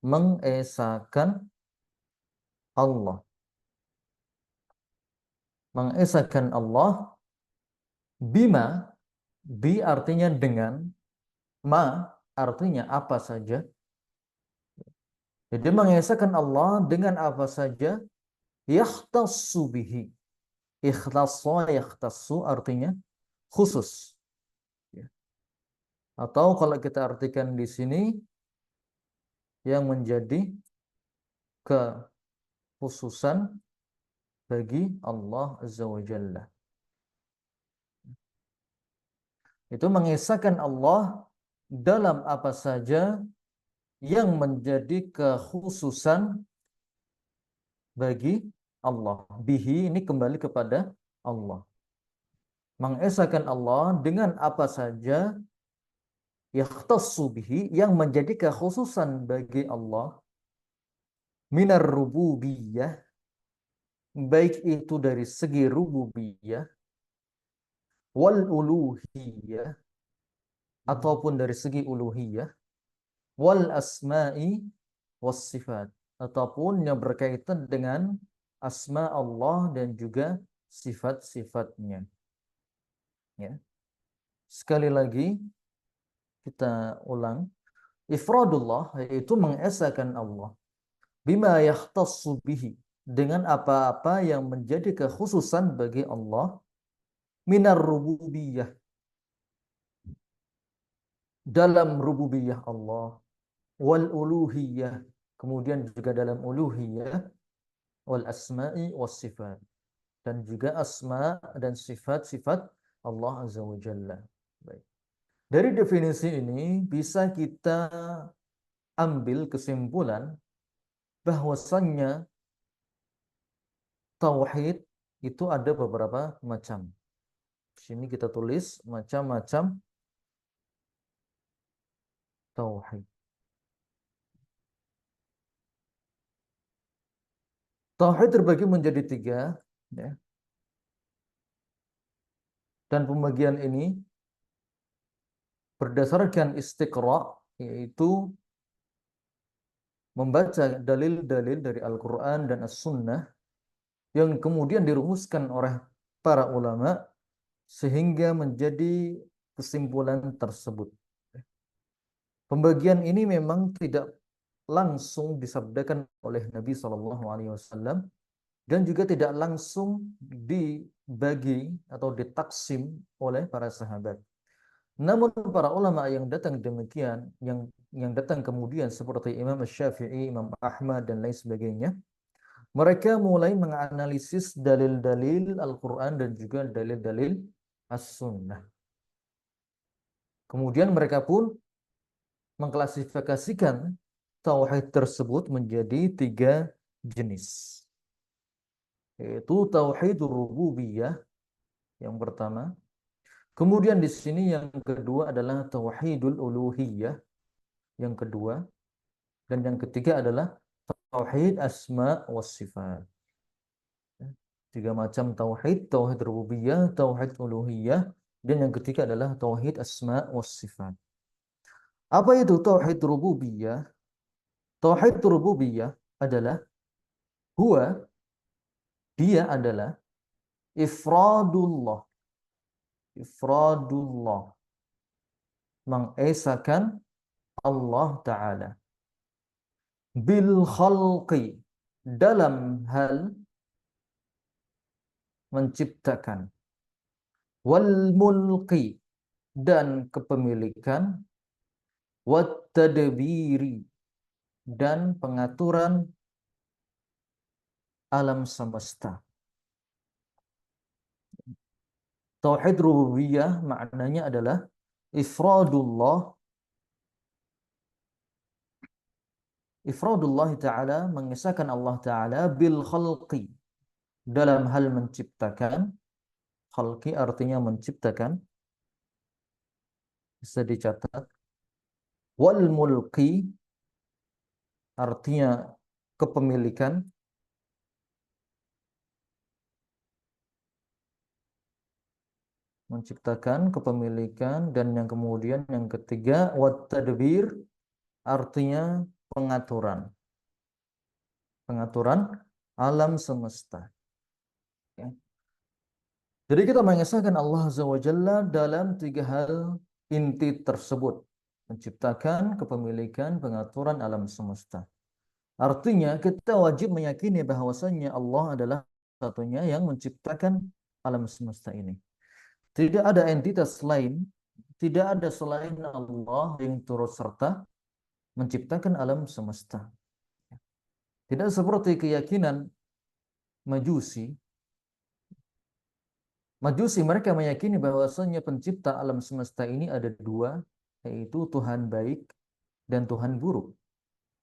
mengesahkan Allah. Mengesahkan Allah bima, bi artinya dengan, ma artinya apa saja. Jadi mengesahkan Allah dengan apa saja, yakhtassu bihi. Ikhlassa yakhtassu artinya khusus. Ya. Atau kalau kita artikan di sini, yang menjadi kekhususan bagi Allah Azza wa Jalla. Itu mengesahkan Allah dalam apa saja yang menjadi kekhususan bagi Allah. Bihi ini kembali kepada Allah. Mengesahkan Allah dengan apa saja yakhtassu bihi yang menjadi kekhususan bagi Allah minar rububiyah, baik itu dari segi rububiyah wal uluhiyah ataupun dari segi uluhiyah wal asma'i was sifat ataupun yang berkaitan dengan asma Allah dan juga sifat-sifatnya. Ya. Sekali lagi kita ulang, ifradullah yaitu mengesahkan Allah bima yahtassu bihi dengan apa-apa yang menjadi kekhususan bagi Allah minar rububiyah dalam rububiyah Allah wal uluhiyah kemudian juga dalam uluhiyah wal asma'i was sifat dan juga asma dan sifat-sifat Allah Azza wa Jalla. Baik. Dari definisi ini bisa kita ambil kesimpulan bahwasannya tauhid itu ada beberapa macam. Di sini kita tulis macam-macam tauhid. Tauhid terbagi menjadi tiga, ya. Dan pembagian ini berdasarkan istiqra, yaitu membaca dalil-dalil dari Al-Quran dan As-Sunnah yang kemudian dirumuskan oleh para ulama sehingga menjadi kesimpulan tersebut. Pembagian ini memang tidak langsung disabdakan oleh Nabi SAW dan juga tidak langsung dibagi atau ditaksim oleh para sahabat. Namun para ulama yang datang demikian, yang datang kemudian seperti Imam Syafi'i, Imam Ahmad dan lain sebagainya, mereka mulai menganalisis dalil-dalil Al-Quran dan juga dalil-dalil As-Sunnah. Kemudian mereka pun mengklasifikasikan tauhid tersebut menjadi tiga jenis. Yaitu tauhidur rububiyah yang pertama. Kemudian di sini yang kedua adalah tauhidul uluhiyah yang kedua. Dan yang ketiga adalah tauhid asma was sifat. Tiga macam tauhid, tauhid rububiyah, tauhid uluhiyah, dan yang ketiga adalah tauhid asma was sifat. Apa itu tauhid rububiyah? Tauhid rububiyah adalah huwa, dia adalah ifradullah. Ifradullah, mengesahkan Allah Ta'ala bil khalqi, dalam hal menciptakan, wal mulki, dan kepemilikan, wat tadbiri, dan pengaturan alam semesta. Tauhid rububiyah maknanya adalah ifradullah, ifradullah Ta'ala, mengesahkan Allah Ta'ala bil khalqi, dalam hal menciptakan. Khalqi artinya menciptakan, bisa dicatat. Wal mulki artinya kepemilikan. Menciptakan, kepemilikan, dan yang kemudian yang ketiga wat tadbir artinya pengaturan. Pengaturan alam semesta. Ya. Jadi kita mengesahkan Allah Azza wa Jalla dalam tiga hal inti tersebut. Menciptakan, kepemilikan, pengaturan alam semesta. Artinya kita wajib meyakini bahwasannya Allah adalah satunya yang menciptakan alam semesta ini. Tidak ada entitas lain, tidak ada selain Allah yang turut serta menciptakan alam semesta. Tidak seperti keyakinan Majusi. Majusi mereka meyakini bahwasanya pencipta alam semesta ini ada dua, yaitu Tuhan baik dan Tuhan buruk.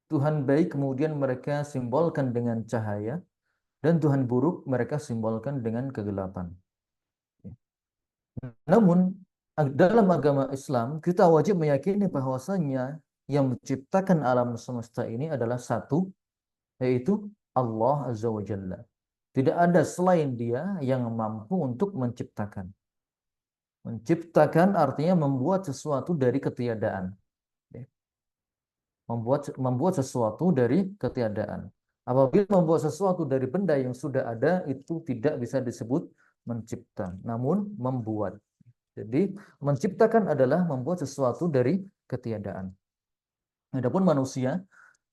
Tuhan baik kemudian mereka simbolkan dengan cahaya, dan Tuhan buruk mereka simbolkan dengan kegelapan. Namun dalam agama Islam kita wajib meyakini bahwasanya yang menciptakan alam semesta ini adalah satu, yaitu Allah Azza wa Jalla. Tidak ada selain Dia yang mampu untuk menciptakan. Menciptakan artinya membuat sesuatu dari ketiadaan. Membuat sesuatu dari ketiadaan. Apabila membuat sesuatu dari benda yang sudah ada, itu tidak bisa disebut mencipta, namun membuat. Jadi menciptakan adalah membuat sesuatu dari ketiadaan. Adapun manusia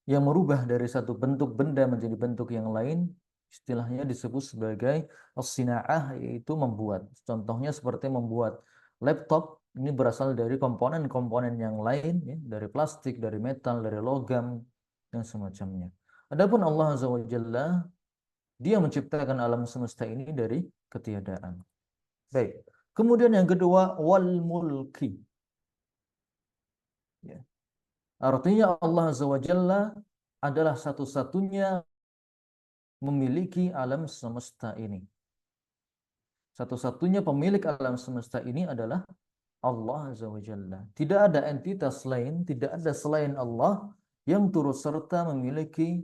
yang merubah dari satu bentuk benda menjadi bentuk yang lain, istilahnya disebut sebagai as-sina'ah, yaitu membuat. Contohnya seperti membuat laptop, ini berasal dari komponen-komponen yang lain, ya, dari plastik, dari metal, dari logam, dan semacamnya. Adapun Allah Azza wa Jalla, Dia menciptakan alam semesta ini dari ketiadaan. Baik. Kemudian yang kedua, wal mulki. Ya. Artinya Allah Azza wa Jalla adalah satu-satunya memiliki alam semesta ini. Satu-satunya pemilik alam semesta ini adalah Allah Azza wa Jalla. Tidak ada entitas lain, tidak ada selain Allah yang turut serta memiliki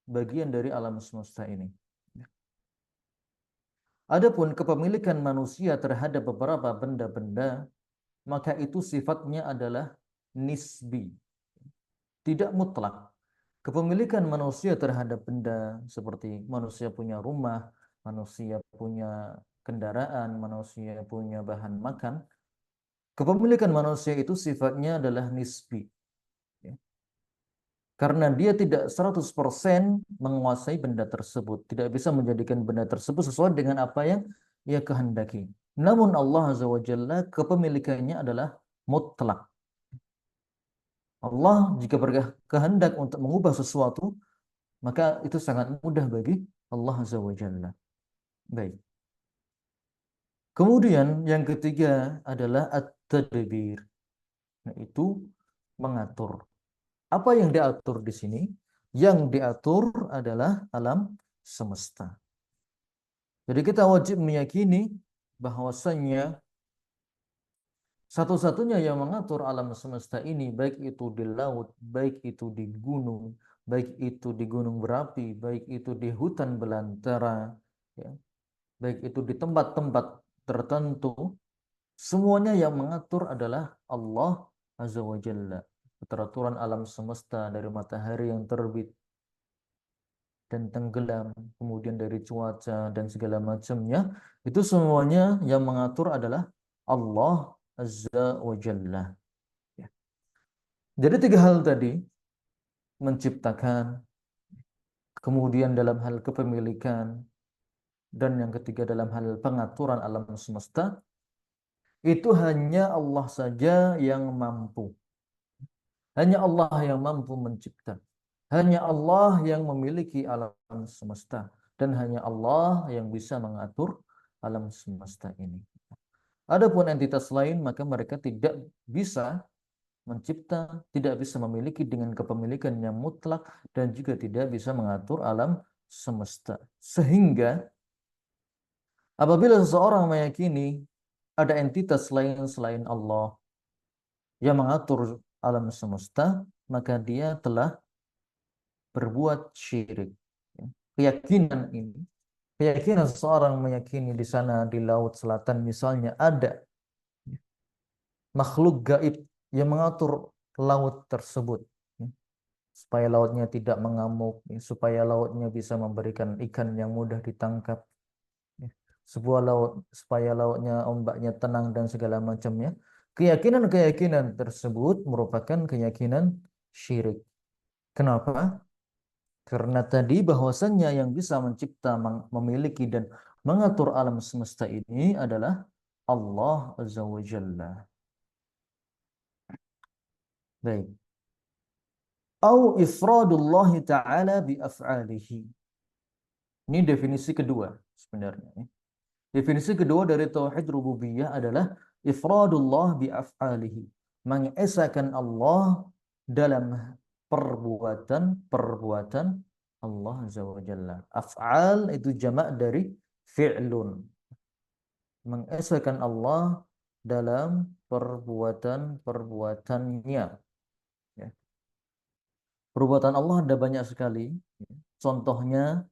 bagian dari alam semesta ini. Adapun kepemilikan manusia terhadap beberapa benda-benda, maka itu sifatnya adalah nisbi, tidak mutlak. Kepemilikan manusia terhadap benda seperti manusia punya rumah, manusia punya kendaraan, manusia punya bahan makan, kepemilikan manusia itu sifatnya adalah nisbi. Ya. Karena dia tidak 100% menguasai benda tersebut, tidak bisa menjadikan benda tersebut sesuai dengan apa yang ia kehendaki. Namun Allah Azza wa Jalla kepemilikannya adalah mutlak. Allah jika berkehendak untuk mengubah sesuatu, maka itu sangat mudah bagi Allah Azza wa Jalla. Baik. Kemudian yang ketiga adalah at-tadbir, yaitu mengatur. Apa yang diatur di sini? Yang diatur adalah alam semesta. Jadi kita wajib meyakini bahwasannya satu-satunya yang mengatur alam semesta ini, baik itu di laut, baik itu di gunung, baik itu di gunung berapi, baik itu di hutan belantara, ya, baik itu di tempat-tempat tertentu, semuanya yang mengatur adalah Allah Azza wa Jalla. Keteraturan alam semesta dari matahari yang terbit dan tenggelam, kemudian dari cuaca dan segala macamnya, itu semuanya yang mengatur adalah Allah Azza wa Jalla. Ya. Jadi tiga hal tadi, menciptakan, kemudian dalam hal kepemilikan, dan yang ketiga dalam hal pengaturan alam semesta, itu hanya Allah saja yang mampu. Hanya Allah yang mampu mencipta. Hanya Allah yang memiliki alam semesta. Dan hanya Allah yang bisa mengatur alam semesta ini. Adapun entitas lain, maka mereka tidak bisa mencipta, tidak bisa memiliki dengan kepemilikan yang mutlak, dan juga tidak bisa mengatur alam semesta. Sehingga apabila seseorang meyakini ada entitas lain selain Allah yang mengatur alam semesta, maka dia telah berbuat syirik. Ya. Keyakinan ini, keyakinan seseorang meyakini di sana di laut selatan misalnya ada makhluk gaib yang mengatur laut tersebut. supaya lautnya tidak mengamuk, ya, supaya lautnya bisa memberikan ikan yang mudah ditangkap, ya. Sebuah laut supaya lautnya ombaknya tenang dan segala macamnya. Keyakinan-keyakinan tersebut merupakan keyakinan syirik. Kenapa? Karena tadi bahwasannya yang bisa mencipta, memiliki dan mengatur alam semesta ini adalah Allah Azza wa Jalla. Baik. Au ifradullah ta'ala bi af'alihi. Ini definisi kedua sebenarnya, ya. Definisi kedua dari tauhid rububiyah adalah ifradullah bi af'alihi. Mengesahkan Allah dalam perbuatan Allah Azza wa Jalla. Af'al itu jamak dari fi'lun. Mengesahkan Allah dalam perbuatan-perbuatannya. Ya. Perbuatan Allah ada banyak sekali. Ya. Contohnya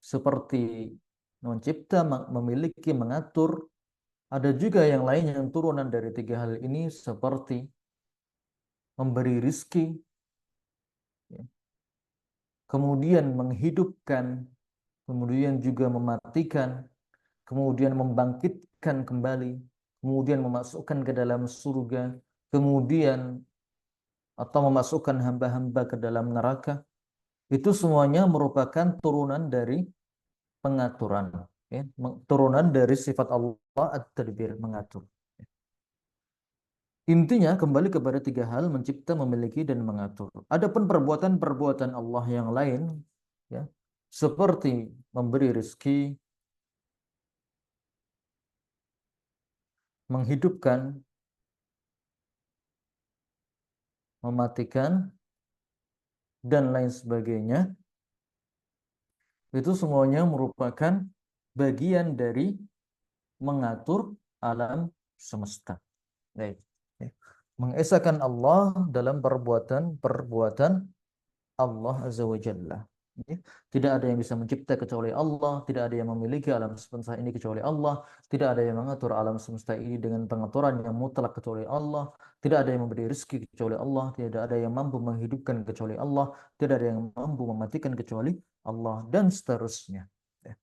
seperti mencipta, memiliki, mengatur. Ada juga yang lain yang turunan dari tiga hal ini seperti memberi rizki, ya, kemudian menghidupkan, kemudian juga mematikan, kemudian membangkitkan kembali, kemudian memasukkan ke dalam surga, kemudian atau memasukkan hamba-hamba ke dalam neraka. Itu semuanya merupakan turunan dari pengaturan, ya, turunan dari sifat Allah at-tadbir, mengatur. Intinya kembali kepada tiga hal: mencipta, memiliki, dan mengatur. Adapun perbuatan-perbuatan Allah yang lain, ya, seperti memberi rezeki, menghidupkan, mematikan, dan lain sebagainya, itu semuanya merupakan bagian dari mengatur alam semesta. Baik. Ya. Mengesahkan Allah dalam perbuatan-perbuatan Allah Azza wa Jalla. Ya. Tidak ada yang bisa mencipta kecuali Allah, tidak ada yang memiliki alam semesta ini kecuali Allah, tidak ada yang mengatur alam semesta ini dengan pengaturan yang mutlak kecuali Allah, tidak ada yang memberi rezeki kecuali Allah, tidak ada yang mampu menghidupkan kecuali Allah, tidak ada yang mampu mematikan kecuali Allah, dan seterusnya. Ya.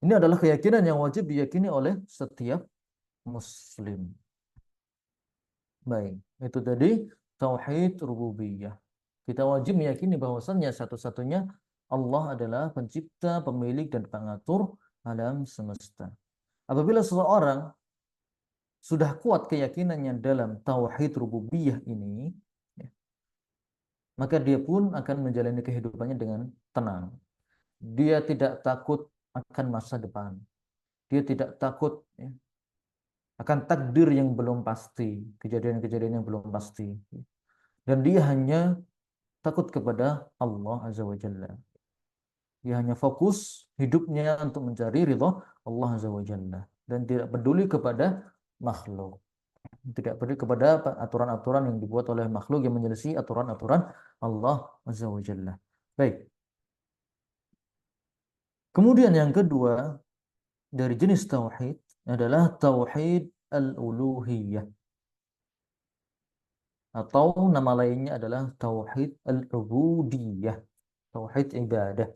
Ini adalah keyakinan yang wajib diyakini oleh setiap muslim. Baik, itu tadi tauhid rububiyah. Kita wajib meyakini bahwasannya satu-satunya Allah adalah pencipta, pemilik, dan pengatur alam semesta. Apabila seseorang sudah kuat keyakinannya dalam tauhid rububiyah ini, ya, maka dia pun akan menjalani kehidupannya dengan tenang. Dia tidak takut akan masa depan. Dia tidak takut, ya, akan takdir yang belum pasti, kejadian-kejadian yang belum pasti. Dan dia hanya takut kepada Allah Azza wa Jalla. Dia hanya fokus hidupnya untuk mencari ridha Allah Azza wa Jalla dan tidak peduli kepada makhluk. Tidak peduli kepada aturan-aturan yang dibuat oleh makhluk yang menyelisih aturan-aturan Allah Azza wa Jalla. Baik. Kemudian yang kedua dari jenis tauhid adalah tauhid al-uluhiyah, atau nama lainnya adalah tauhid al-ubudiyah, tauhid ibadah.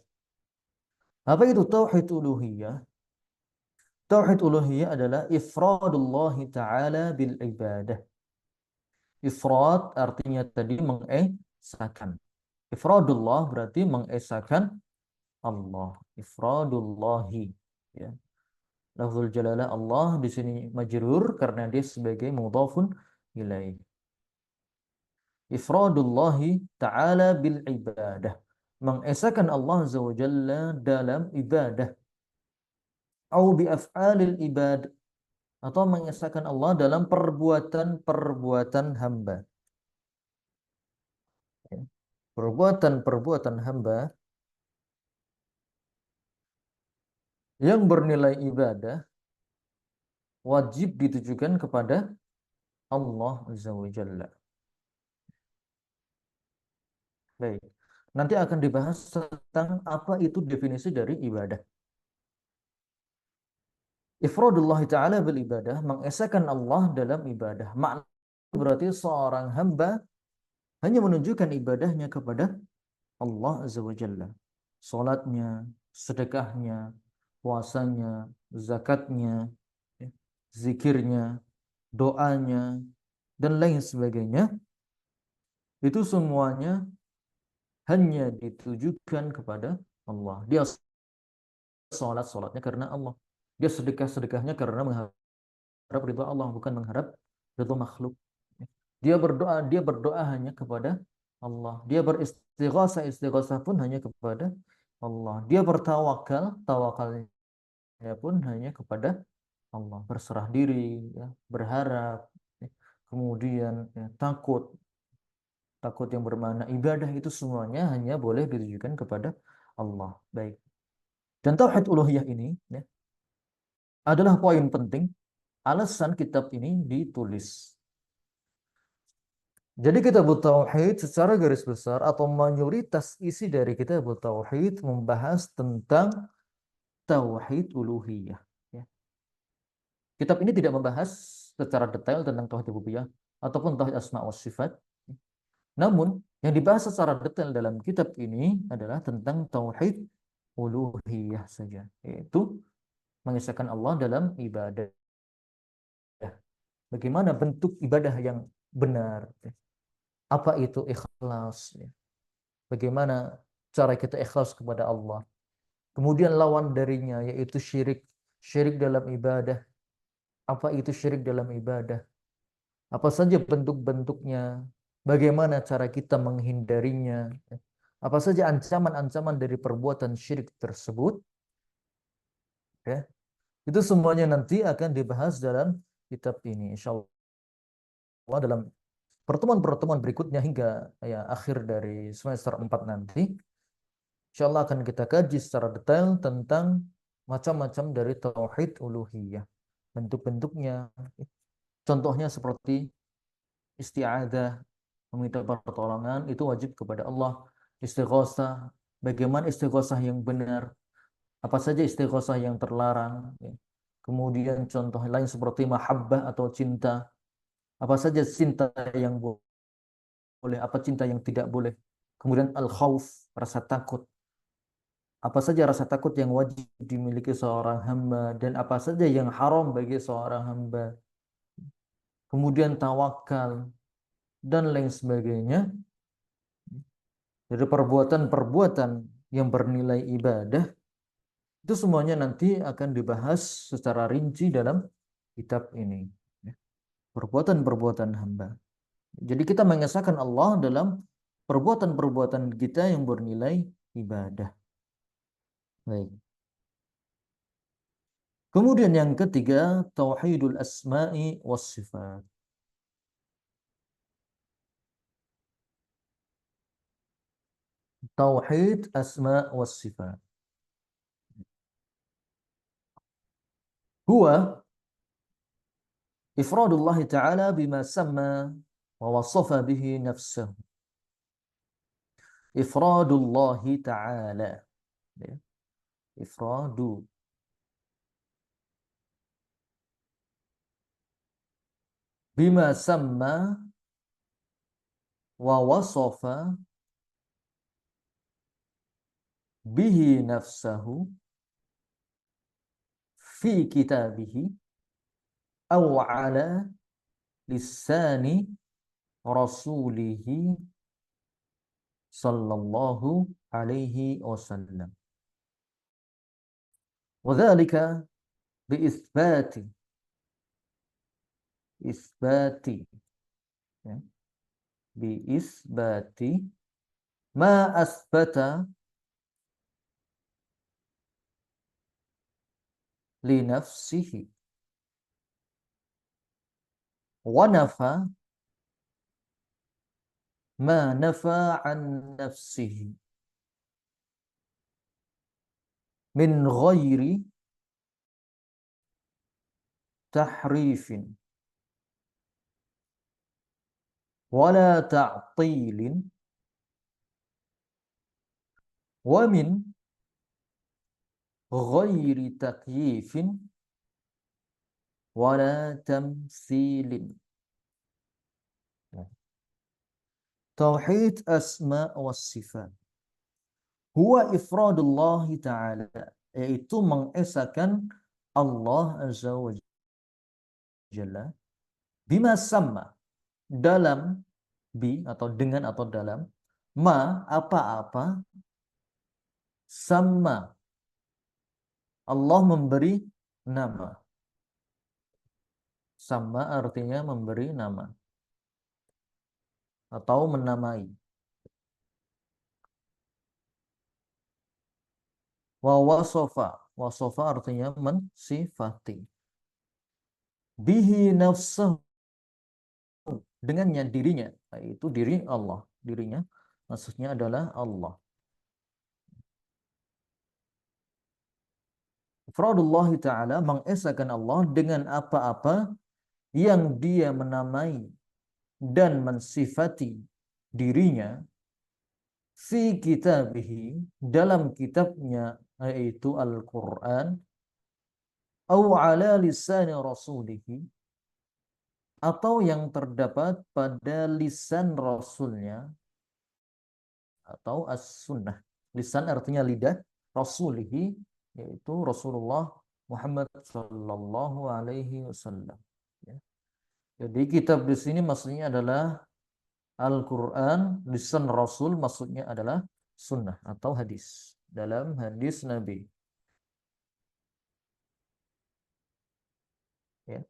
Apa itu tauhid uluhiyah? Tauhid uluhiyah adalah ifradullah ta'ala bil ibadah. Ifrad artinya tadi mengesahkan. Ifradullah berarti mengesahkan Allah. Ifradullahi, ya. Lafzul jalalah Allah di sini majrur karena dia sebagai mudhafun ilaih. Ifradullahi ta'ala bil ibadah. Mengesahkan Allah Azza wa Jalla dalam ibadah. Au bi af'alil ibad, atau mengesahkan Allah dalam perbuatan-perbuatan hamba. Ya. Perbuatan-perbuatan hamba yang bernilai ibadah wajib ditujukan kepada Allah Azza wa Jalla. Baik. Nanti akan dibahas tentang apa itu definisi dari ibadah. Ifradullah ta'ala bil ibadah, mengesahkan Allah dalam ibadah. Makna berarti seorang hamba hanya menunjukkan ibadahnya kepada Allah Azza wa Jalla. Salatnya, sedekahnya, puasanya, zakatnya, ya, zikirnya, doanya, dan lain sebagainya, itu semuanya hanya ditujukan kepada Allah. Dia salatnya karena Allah. Dia sedekahnya karena mengharap ridha Allah, bukan mengharap ridha makhluk. Dia berdoa hanya kepada Allah. Dia beristighatsah pun hanya kepada Allah. Dia tawakalnya pun hanya kepada Allah. Berserah diri, ya, berharap, ya. Kemudian ya, takut yang bermakna ibadah, itu semuanya hanya boleh ditujukan kepada Allah. Baik. Dan tauhid uluhiyah ini, ya, adalah poin penting alasan kitab ini ditulis. Jadi kitab tauhid secara garis besar atau mayoritas isi dari kitab tauhid membahas tentang tauhid uluhiyah. Ya. Kitab ini tidak membahas secara detail tentang tauhid rububiyah ataupun tauhid asma wa sifat. Namun yang dibahas secara detail dalam kitab ini adalah tentang tauhid uluhiyah saja, yaitu mengisahkan Allah dalam ibadah. Bagaimana bentuk ibadah yang benar? Apa itu ikhlas? Bagaimana cara kita ikhlas kepada Allah? Kemudian lawan darinya yaitu syirik. Syirik dalam ibadah. Apa itu syirik dalam ibadah? Apa saja bentuk-bentuknya? Bagaimana cara kita menghindarinya? Apa saja ancaman-ancaman dari perbuatan syirik tersebut? Ya, itu semuanya nanti akan dibahas dalam kitab ini. Insya Allah dalam pertemuan-pertemuan berikutnya hingga ya, akhir dari semester 4 nanti. Insya Allah akan kita kaji secara detail tentang macam-macam dari tauhid uluhiyah. Bentuk-bentuknya. Contohnya seperti isti'adah, meminta pertolongan, itu wajib kepada Allah. Istighosah, bagaimana istighosah yang benar. Apa saja istighosah yang terlarang. Kemudian contoh lain seperti mahabbah atau cinta. Apa saja cinta yang boleh, apa cinta yang tidak boleh. Kemudian al-khawf, rasa takut. Apa saja rasa takut yang wajib dimiliki seorang hamba dan apa saja yang haram bagi seorang hamba. Kemudian tawakal dan lain sebagainya. Dari perbuatan-perbuatan yang bernilai ibadah, itu semuanya nanti akan dibahas secara rinci dalam kitab ini. Perbuatan-perbuatan hamba. Jadi kita mengesahkan Allah dalam perbuatan-perbuatan kita yang bernilai ibadah. Baik. Kemudian yang ketiga, tauhidul asma'i was sifat. Tauhid asma was sifat. Huwa ifradullah ta'ala bima sama wa wasafa bihi nafsahu. Ifradullah ta'ala. Ya. Ifradu. Bima sama wa wasafa bihi nafsahu fi kitabihi aw ala lisani rasulihi sallallahu alaihi wasallam. Wadzalika biisbati ya, biisbati ma asbata li nafsihi wa nafa ma nafa an nafsihi min ghairi tahrifin wala ta'tilin wa min ghairi takyifin wala tamsilin. tauhid asma wa sifat. Huwa ifradullah ta'ala, yaitu mengesahkan Allah azza wa jalla bima sama, dalam bi atau dengan atau dalam ma apa-apa sama Allah memberi nama. Sama artinya memberi nama atau menamai. Wa wasofa, wasofa artinya mensifati. Bihi nafsahu, dengannya dirinya, yaitu diri Allah, dirinya maksudnya adalah Allah. Ifradullah ta'ala mengesahkan Allah dengan apa-apa yang dia menamai dan mensifati dirinya fi kitabihi, dalam kitabnya yaitu Al-Quran, au ala lisani rasulihi, atau yang terdapat pada lisan Rasulnya atau as-sunnah. Lisan artinya lidah, rasulihi yaitu Rasulullah Muhammad sallallahu alaihi wasallam. Ya. Jadi kitab di sini maksudnya adalah Al-Quran, lisan Rasul maksudnya adalah sunnah atau hadis. Dalam hadis Nabi. Ya.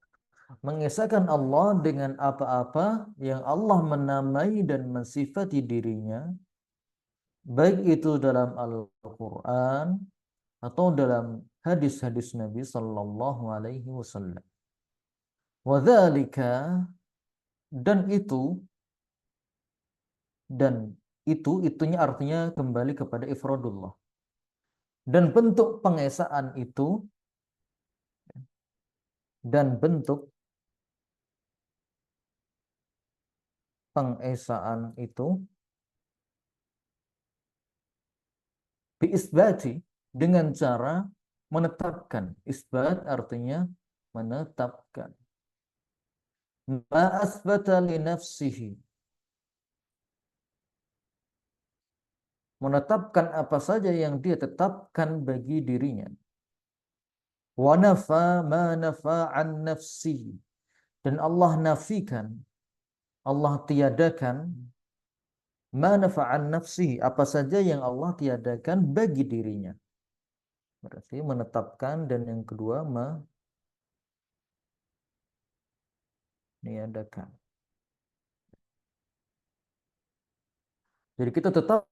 Mengesahkan Allah dengan apa-apa yang Allah menamai dan mensifati dirinya, baik itu dalam Al-Quran atau dalam hadis-hadis Nabi Sallallahu Alaihi Wasallam. Wadzalika, dan itu, itunya artinya kembali kepada ifradullah. Dan bentuk pengesaan itu, dan bentuk pengesaan itu biisbati, dengan cara menetapkan. Isbat artinya menetapkan. Ma asbata li nafsihi, menetapkan apa saja yang dia tetapkan bagi dirinya. Wa nafa ma nafa an nafsihi, dan Allah nafikan, Allah tiadakan ma nafa an nafsihi, apa saja yang Allah tiadakan bagi dirinya. Berarti menetapkan, dan yang kedua meniadakan. Jadi kita tetap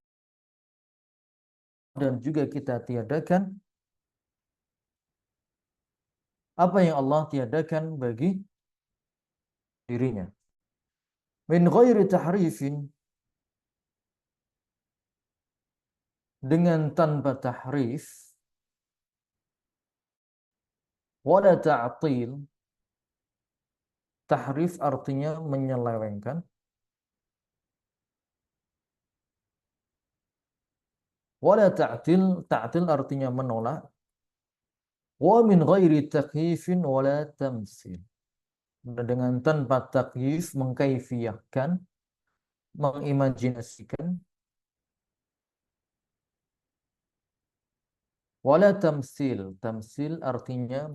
dan juga kita tiadakan apa yang Allah tiadakan bagi dirinya. Min ghairi tahrifin, dengan tanpa tahrif, wala ta'til, tahrif artinya menyelewengkan, wala ta'til, ta'til artinya menolak, wa min ghairi takyifin wala tamtsil, dengan tanpa takyif, mengkaifiyahkan, mengimajinasikan, wala tamtsil, tamtsil artinya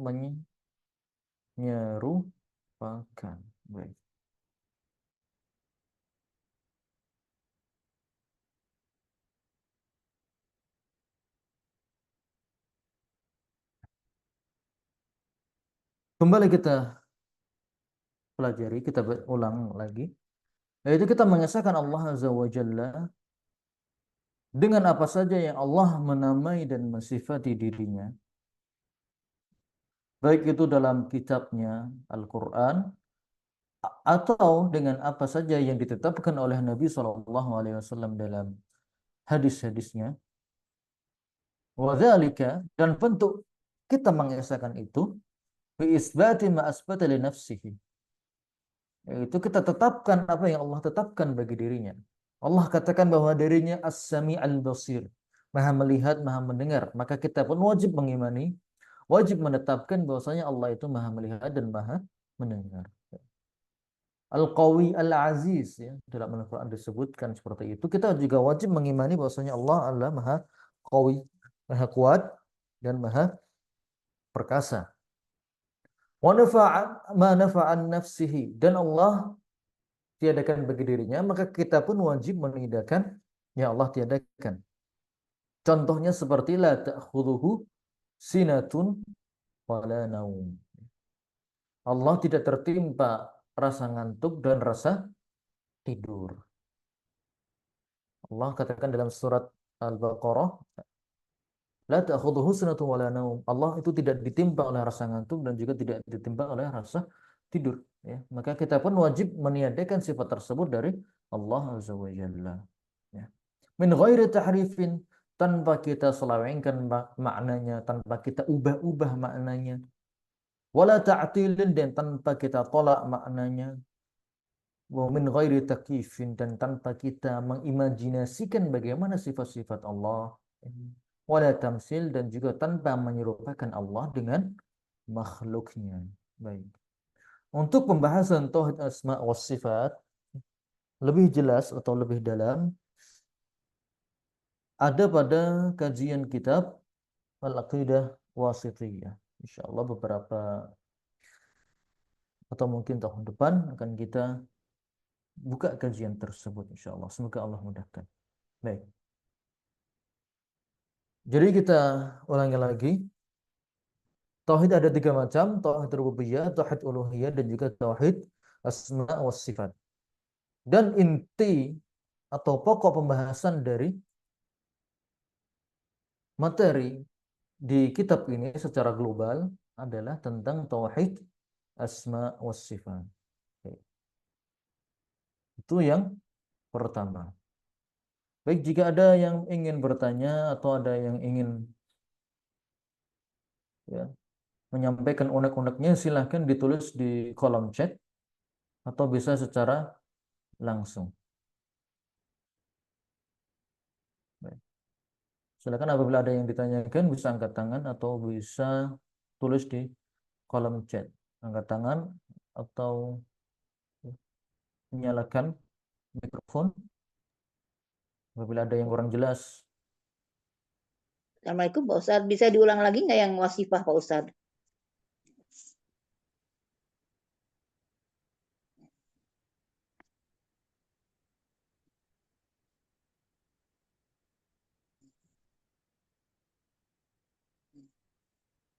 menyerupakan. Baik. Kembali kita pelajari, kita ulang lagi. Yaitu kita mengesahkan Allah Azza wa Jalla dengan apa saja yang Allah menamai dan mensifati dirinya. Baik itu dalam kitabnya Al-Quran, atau dengan apa saja yang ditetapkan oleh Nabi SAW dalam hadis-hadisnya. Wadzalika, dan bentuk kita mengesahkan itu bi isbati ma asbata li nafsihi, yaitu kita tetapkan apa yang Allah tetapkan bagi dirinya. Allah katakan bahwa dirinya As-Sami' Al-Basir, Maha melihat, Maha mendengar. Maka kita pun wajib mengimani, wajib menetapkan bahwasanya Allah itu Maha melihat dan Maha mendengar. Al-Qawi Al-Aziz ya. Dalam Al-Quran disebutkan seperti itu. Kita juga wajib mengimani bahwasanya Allah adalah Maha Qawi, Maha kuat dan Maha perkasa. Wa nafa'a ma nafa'an nafsihi, dan Allah tiadakan bagi dirinya, maka kita pun wajib meniadakan ya Allah tiadakan. Contohnya seperti la ta'khudhuhu sinatun wala naum. Allah tidak tertimpa rasa ngantuk dan rasa tidur. Allah katakan dalam surat Al-Baqarah, la ta'khudhuhu sinatun wala naum. Allah itu tidak ditimpa oleh rasa ngantuk dan juga tidak ditimpa oleh rasa tidur. Ya. Maka kita pun wajib meniadakan sifat tersebut dari Allah Azza wa Jalla. Ya. Min ghairi tahrifin, tanpa kita selewengkan maknanya, tanpa kita ubah-ubah maknanya. Wala ta'tilin, dan tanpa kita tolak maknanya. Wa min ghairi takyifin, dan tanpa kita mengimajinasikan bagaimana sifat-sifat Allah. Wala tamsil, dan juga tanpa menyerupakan Allah dengan makhluknya. Baik. Untuk pembahasan tauhid asma wa sifat lebih jelas atau lebih dalam ada pada kajian kitab Al-Aqidah Wasithiyah. Insyaallah beberapa atau mungkin tahun depan akan kita buka kajian tersebut insyaallah. Semoga Allah mudahkan. Baik. Jadi kita ulangi lagi. Tauhid ada tiga macam, tauhid rububiyah, tauhid uluhiyah, dan juga tauhid asma wa sifat. Dan inti atau pokok pembahasan dari materi di kitab ini secara global adalah tentang tauhid asma wa sifat. Itu yang pertama. Baik, jika ada yang ingin bertanya atau ada yang ingin ya, menyampaikan unek-uneknya, silahkan ditulis di kolom chat atau bisa secara langsung. Baik. Silakan apabila ada yang ditanyakan bisa angkat tangan atau bisa tulis di kolom chat. Angkat tangan atau menyalakan mikrofon apabila ada yang kurang jelas. Assalamualaikum Pak Ustadz. Bisa diulang lagi nggak yang wasifah Pak Ustadz?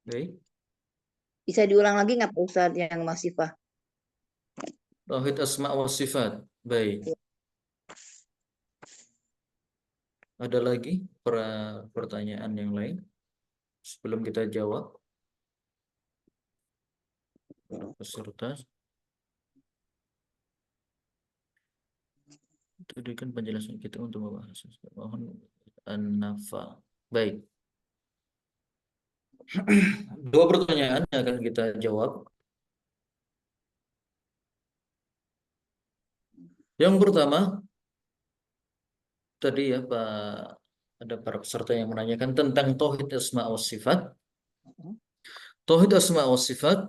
Baik. Bisa diulang lagi nggak Pak Ustadz yang wasifah? Tauhid asma wa sifat. Baik. Ada lagi pertanyaan yang lain sebelum kita jawab? Para peserta. Tadi kan penjelasan kita untuk membahas. Mohon an-nafa. Baik. Dua pertanyaan yang akan kita jawab. Yang pertama, tadi ya Pak, ada para peserta yang menanyakan tentang tauhid asma wa sifat. Tauhid asma wa sifat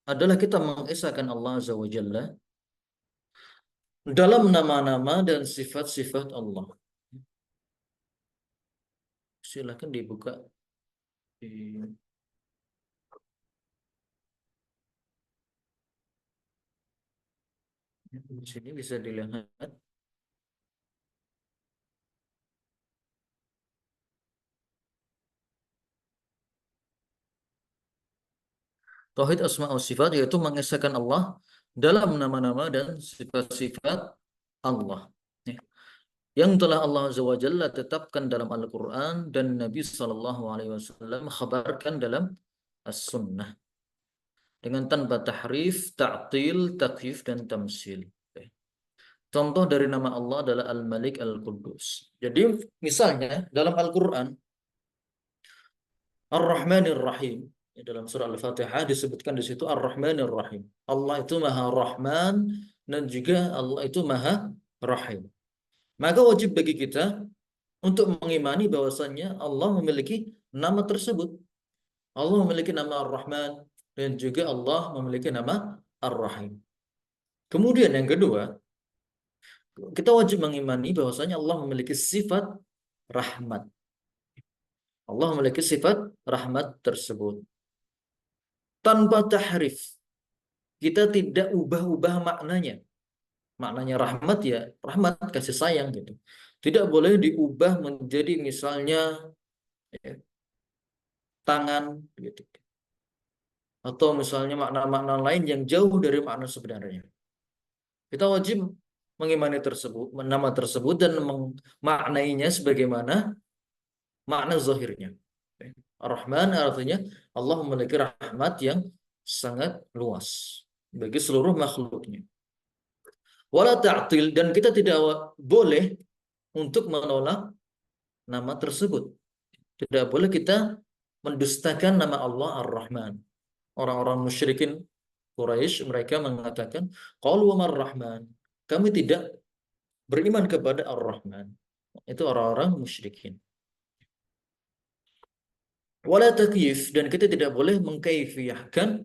adalah kita mengesahkan Allah Azza wa Jalla dalam nama-nama dan sifat-sifat Allah. Silakan dibuka di sini bisa dilihat. Tauhid asma wa sifat yaitu mengesahkan Allah dalam nama-nama dan sifat-sifat Allah. Ya. Yang telah Allah Azza wa Jalla tetapkan dalam Al-Quran dan Nabi Sallallahu Alaihi Wasallam khabarkan dalam As-Sunnah dengan tanpa tahrif, ta'til, takyif, dan tamsil. Contoh dari nama Allah adalah Al-Malik Al-Quddus. Jadi misalnya dalam Al-Quran Ar-Rahmanir Rahim, dalam surah Al-Fatihah disebutkan di situ Ar-Rahmanir Rahim. Allah itu Maha Rahman dan juga Allah itu Maha Rahim. Maka wajib bagi kita untuk mengimani bahwasannya Allah memiliki nama tersebut. Allah memiliki nama Ar-Rahman dan juga Allah memiliki nama Ar-Rahim. Kemudian yang kedua, kita wajib mengimani bahwasanya Allah memiliki sifat rahmat. Allah memiliki sifat rahmat tersebut tanpa tahrif. Kita tidak ubah-ubah maknanya. Maknanya rahmat ya rahmat, kasih sayang gitu. Tidak boleh diubah menjadi misalnya ya, tangan gitu. Atau misalnya makna-makna lain yang jauh dari makna sebenarnya. Kita wajib mengimani tersebut, nama tersebut dan memaknainya sebagaimana makna zahirnya. Ar-Rahman artinya Allah memiliki rahmat yang sangat luas bagi seluruh makhluknya. Wala ta'til, dan kita tidak boleh untuk menolak nama tersebut. Tidak boleh kita mendustakan nama Allah Ar-Rahman. Orang-orang musyrikin Quraisy mereka mengatakan, qalu wa mar-Rahman. Kami tidak beriman kepada Ar-Rahman. Itu orang-orang musyrikin. Wala takyif, dan kita tidak boleh mengkaifiyahkan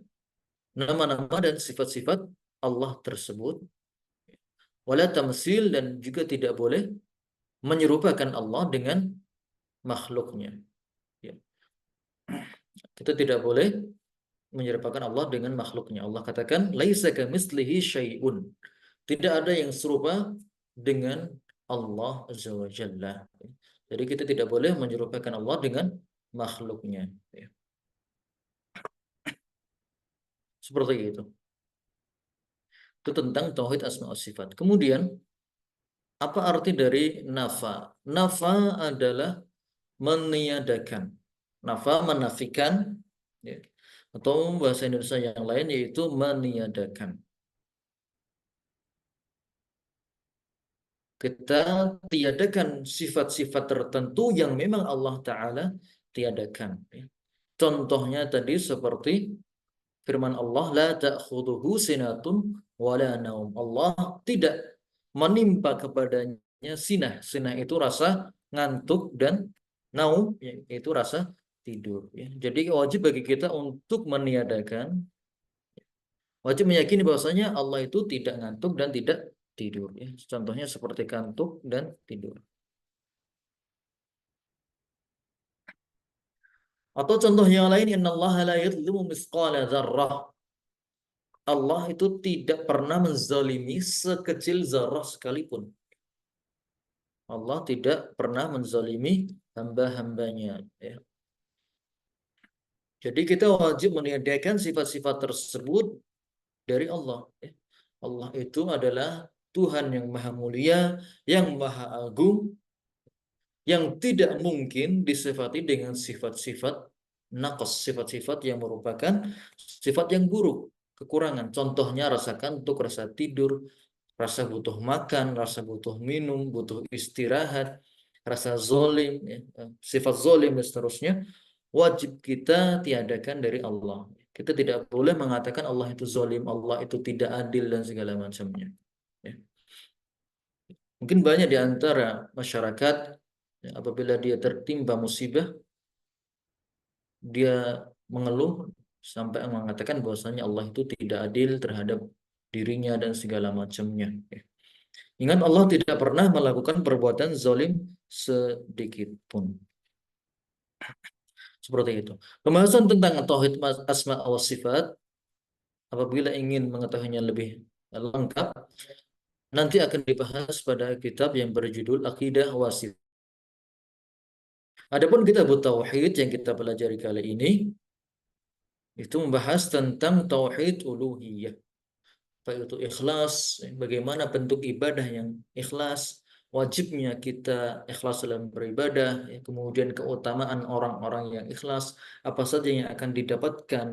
nama-nama dan sifat-sifat Allah tersebut. Wala tamsil, dan juga tidak boleh menyerupakan Allah dengan makhluknya. Ya. Kita tidak boleh menyerupakan Allah dengan makhluknya. Allah katakan, laisa kamitslihi syai'un. Tidak ada yang serupa dengan Allah Azza wa Jalla. Jadi kita tidak boleh menyerupakan Allah dengan makhluknya. Ya. Seperti itu. Itu tentang tauhid asma wa sifat. Kemudian, apa arti dari nafa? Nafa adalah meniadakan. Nafa menafikan, ya. Atau bahasa Indonesia yang lain yaitu meniadakan. Kita tiadakan sifat-sifat tertentu yang memang Allah Ta'ala tiadakan. Contohnya tadi seperti firman Allah, la ta'khuduhu sinatun wala naum. Allah tidak menimpa kepadanya sinah. Sinah itu rasa ngantuk, dan naum itu rasa tidur. Jadi wajib bagi kita untuk meniadakan, wajib meyakini bahwasanya Allah itu tidak ngantuk dan tidak tidur. Contohnya seperti kantuk dan tidur. Atau contoh yang lain, innallaha la yadhlimu misqala dzarrah. Allah itu tidak pernah menzalimi sekecil zarah sekalipun. Allah tidak pernah menzalimi hamba-hambanya. Ya. Jadi kita wajib meniadakan sifat-sifat tersebut dari Allah. Ya. Allah itu adalah Tuhan yang maha mulia, yang maha agung, yang tidak mungkin disifati dengan sifat-sifat naqas, sifat-sifat yang merupakan sifat yang buruk, kekurangan. Contohnya rasa kantuk, rasa tidur, rasa butuh makan, rasa butuh minum, butuh istirahat, rasa zolim, ya, sifat zolim dan seterusnya, wajib kita tiadakan dari Allah. Kita tidak boleh mengatakan Allah itu zolim, Allah itu tidak adil, dan segala macamnya. Ya. Mungkin banyak di antara masyarakat, ya, apabila dia tertimpa musibah, dia mengeluh sampai mengatakan bahwasanya Allah itu tidak adil terhadap dirinya dan segala macamnya. Ya. Ingat, Allah tidak pernah melakukan perbuatan zalim sedikit pun. Seperti itu. Pembahasan tentang tauhid asma wa sifat, apabila ingin mengetahuinya lebih lengkap, nanti akan dibahas pada kitab yang berjudul Aqidah Wasif. Adapun kitab tauhid yang kita pelajari kali ini itu membahas tentang tauhid uluhiyah, baik itu ikhlas, bagaimana bentuk ibadah yang ikhlas, wajibnya kita ikhlas dalam beribadah, kemudian keutamaan orang-orang yang ikhlas, apa saja yang akan didapatkan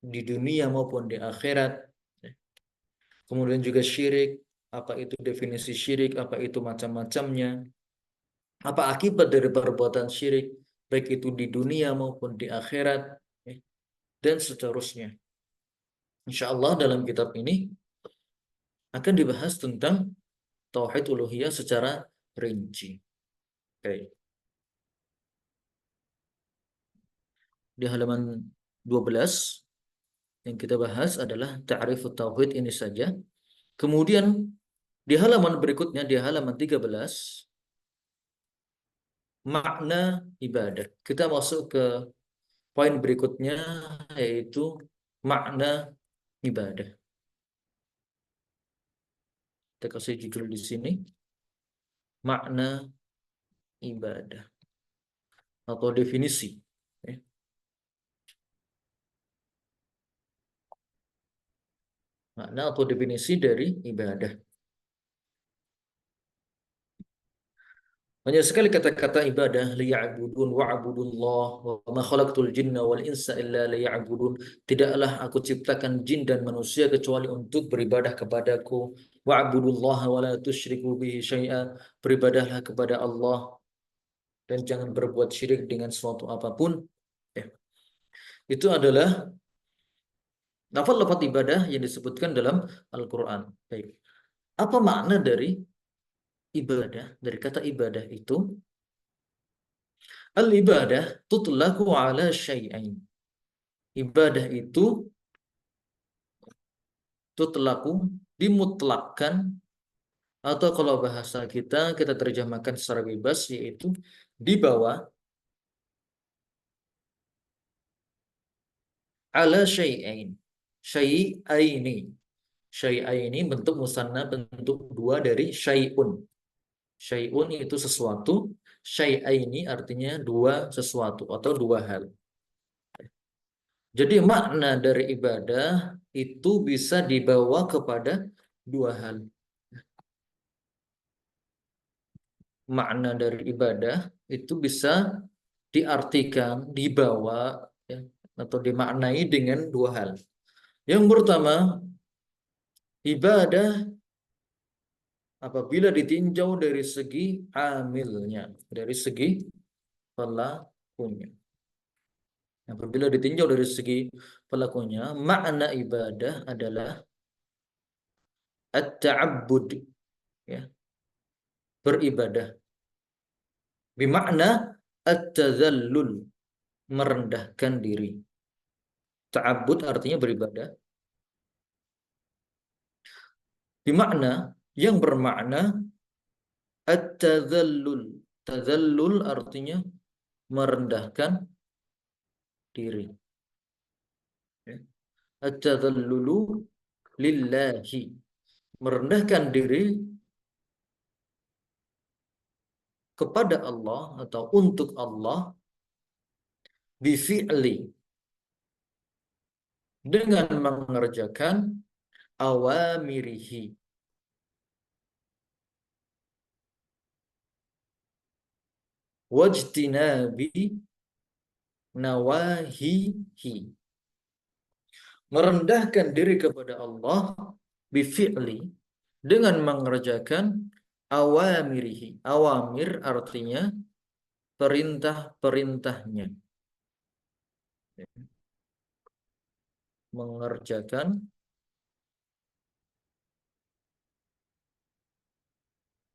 di dunia maupun di akhirat. Kemudian juga syirik, apa itu definisi syirik, apa itu macam-macamnya, apa akibat dari perbuatan syirik, baik itu di dunia maupun di akhirat, dan seterusnya. Insya Allah dalam kitab ini akan dibahas tentang tauhid uluhiyah secara rinci. Oke. Di halaman 12 yang kita bahas adalah ta'rifut tauhid ini saja. Kemudian di halaman berikutnya, di halaman 13, makna ibadah. Kita masuk ke poin berikutnya, yaitu makna ibadah. Kita kasih judul di sini, makna ibadah atau definisi. Ya. Makna atau definisi dari ibadah. Banyak sekali kata-kata ibadah, liya'budun wa'budullah wa ma khalaqtul jinna wal insa illa liya'budun. Tidaklah aku ciptakan jin dan manusia kecuali untuk beribadah kepadaku. Wa'budullah wa la tusyriku bihi syai'a. Beribadahlah kepada Allah dan jangan berbuat syirik dengan suatu apapun. Ya. Itu adalah lafaz-lafaz ibadah yang disebutkan dalam Al-Qur'an. Baik. Apa makna dari ibadah? Dari kata ibadah itu, al-ibadah tutlaqu ala syai'ain. Ibadah itu tutlaqu, dimutlakkan, atau kalau bahasa kita terjemahkan secara bebas, yaitu dibawa ala syai'ain. Syai'aini. Syai'aini bentuk musanna, bentuk dua dari syai'un. Syai'un itu sesuatu, syai'aini artinya dua sesuatu atau dua hal. Jadi makna dari ibadah itu bisa dibawa kepada dua hal. Makna dari ibadah itu bisa diartikan, dibawa, ya, atau dimaknai dengan dua hal. Yang pertama, ibadah apabila ditinjau dari segi amilnya, dari segi pelakunya. Apabila ditinjau dari segi pelakunya, makna ibadah adalah at-ta'abbud, ya, beribadah. Bimakna at-tadhallul, merendahkan diri. Ta'abbud artinya beribadah. Bimakna, yang bermakna at-tadhallul. Tadhallul artinya merendahkan diri. Ya. At-tadhallulu lillahi, merendahkan diri kepada Allah atau untuk Allah, bifi'li, dengan mengerjakan awamirihi, wajtinabi nawahihi, merendahkan diri kepada Allah bifi'li, dengan mengerjakan awamirihi. Awamir artinya perintah-perintahnya. Mengerjakan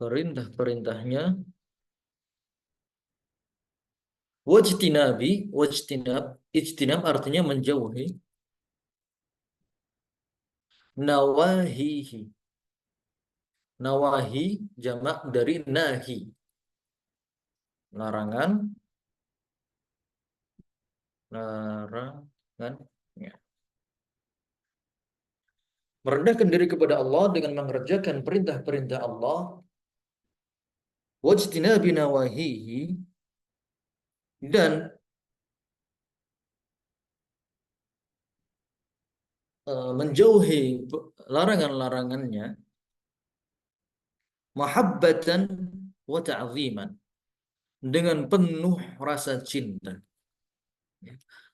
perintah-perintahnya. Wajtinabi, ijtinab artinya menjauhi. Nawahihi, nawahi jamak dari nahi, larangan, ya. Merendahkan diri kepada Allah dengan mengerjakan perintah-perintah Allah. Wajtinabi nawahihi, dan menjauhi larangan-larangannya. Mahabbatan wa ta'ziman, dengan penuh rasa cinta.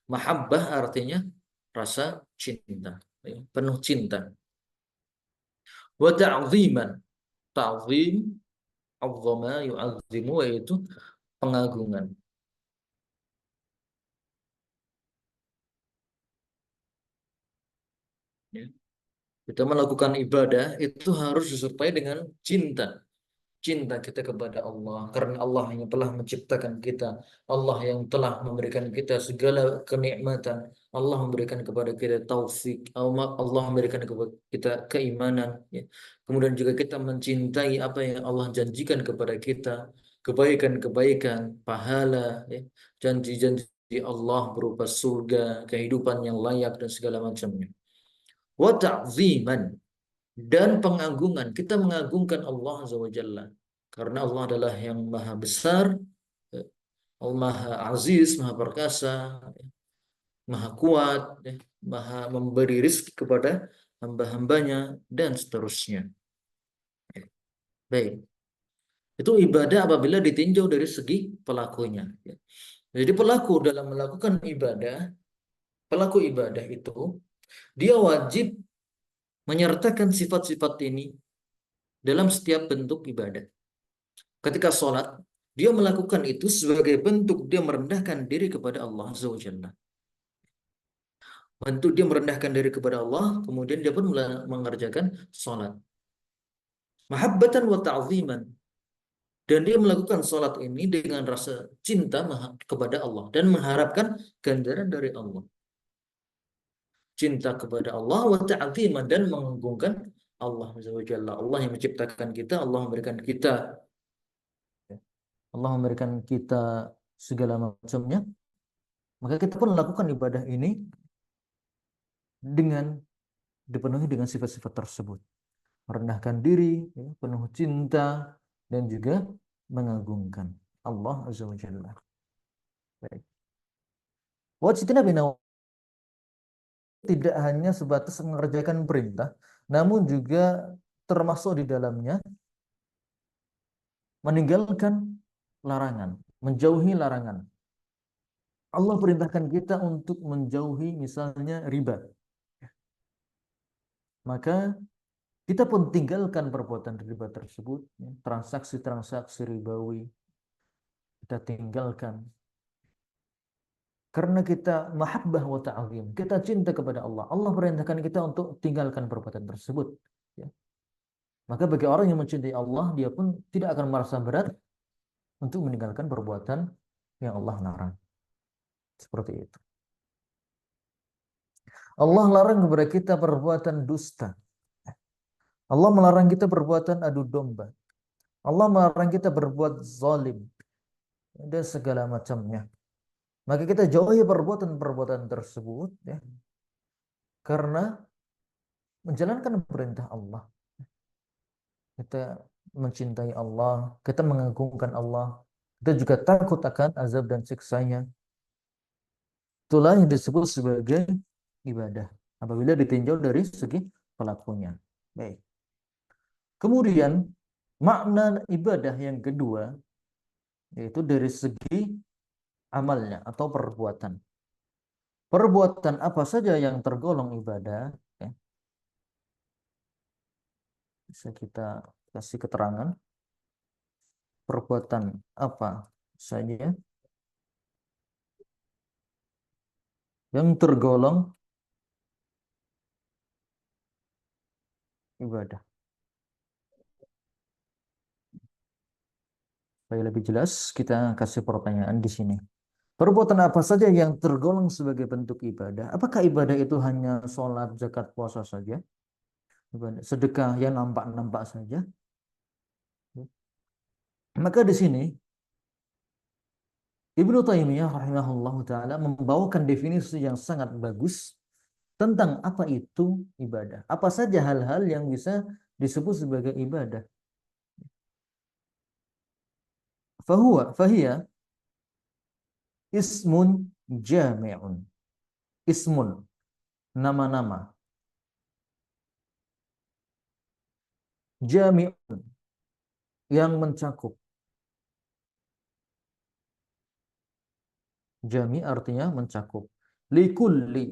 Mahabbah artinya rasa cinta, ya, penuh cinta. Wa ta'ziman, ta'zim, azzama yu'azzimu, yaitu pengagungan. Ya. Kita melakukan ibadah itu harus disertai dengan cinta. Cinta kita kepada Allah, karena Allah yang telah menciptakan kita, Allah yang telah memberikan kita segala kenikmatan, Allah memberikan kepada kita taufik, Allah memberikan kepada kita keimanan, ya. Kemudian juga kita mencintai apa yang Allah janjikan kepada kita, kebaikan-kebaikan, pahala, ya. Janji-janji Allah berupa surga, kehidupan yang layak dan segala macamnya. Wa ta'ziman, dan pengagungan, kita mengagungkan Allah Azza wa Jalla karena Allah adalah yang maha besar, ya. Allah maha aziz, maha perkasa, maha kuat, ya, maha memberi rizki kepada hamba-hambanya, dan seterusnya. Ya. Baik, itu ibadah apabila ditinjau dari segi pelakunya. Ya. Jadi pelaku dalam melakukan ibadah, pelaku ibadah itu, dia wajib menyertakan sifat-sifat ini dalam setiap bentuk ibadah. Ketika sholat, dia melakukan itu sebagai bentuk dia merendahkan diri kepada Allah Azza wa Jalla. Bentuk dia merendahkan diri kepada Allah, kemudian dia pun mengerjakan sholat. Mahabbatan wa ta'ziman. Dan dia melakukan sholat ini dengan rasa cinta kepada Allah dan mengharapkan ganjaran dari Allah. Cinta kepada Allah wa ta'ziman, dan mengagungkan Allah Azza wa Jalla. Allah yang menciptakan kita, Allah memberikan kita segala macamnya, maka kita pun melakukan ibadah ini dengan dipenuhi dengan sifat-sifat tersebut. Merendahkan diri, ya, penuh cinta, dan juga mengagungkan Allah Azza wa Jalla. Baik. Wajibna bina tidak hanya sebatas mengerjakan perintah, namun juga termasuk di dalamnya meninggalkan larangan, menjauhi larangan. Allah perintahkan kita untuk menjauhi misalnya riba. Maka kita pun tinggalkan perbuatan riba tersebut, ya, transaksi-transaksi ribawi kita tinggalkan. Karena kita mahabbah wa ta'zim, kita cinta kepada Allah. Allah perintahkan kita untuk tinggalkan perbuatan tersebut. Ya. Maka bagi orang yang mencintai Allah, dia pun tidak akan merasa berat untuk meninggalkan perbuatan yang Allah larang. Seperti itu. Allah larang kepada kita perbuatan dusta. Allah melarang kita perbuatan adu domba. Allah melarang kita berbuat zalim dan segala macamnya. Maka kita jauhi perbuatan-perbuatan tersebut, ya, karena menjalankan perintah Allah. Kita mencintai Allah, kita mengagungkan Allah, kita juga takut akan azab dan siksanya. Itulah yang disebut sebagai ibadah apabila ditinjau dari segi pelakunya. Baik. Kemudian makna ibadah yang kedua yaitu dari segi amalnya atau perbuatan. Perbuatan apa saja yang tergolong ibadah, ya, bisa kita kasih keterangan. Perbuatan apa saja yang tergolong ibadah. Supaya lebih jelas, kita kasih pertanyaan di sini. Perbuatan apa saja yang tergolong sebagai bentuk ibadah? Apakah ibadah itu hanya sholat, zakat, puasa saja? Ibadah sedekah yang nampak-nampak saja? Maka di sini Ibnu Taimiyah rahimahullahu taala membawakan definisi yang sangat bagus tentang apa itu ibadah. Apa saja hal-hal yang bisa disebut sebagai ibadah. Fahiyya ismun jami'un. Ismun, nama-nama. Jami'un, yang mencakup. Jami artinya mencakup. Likulli,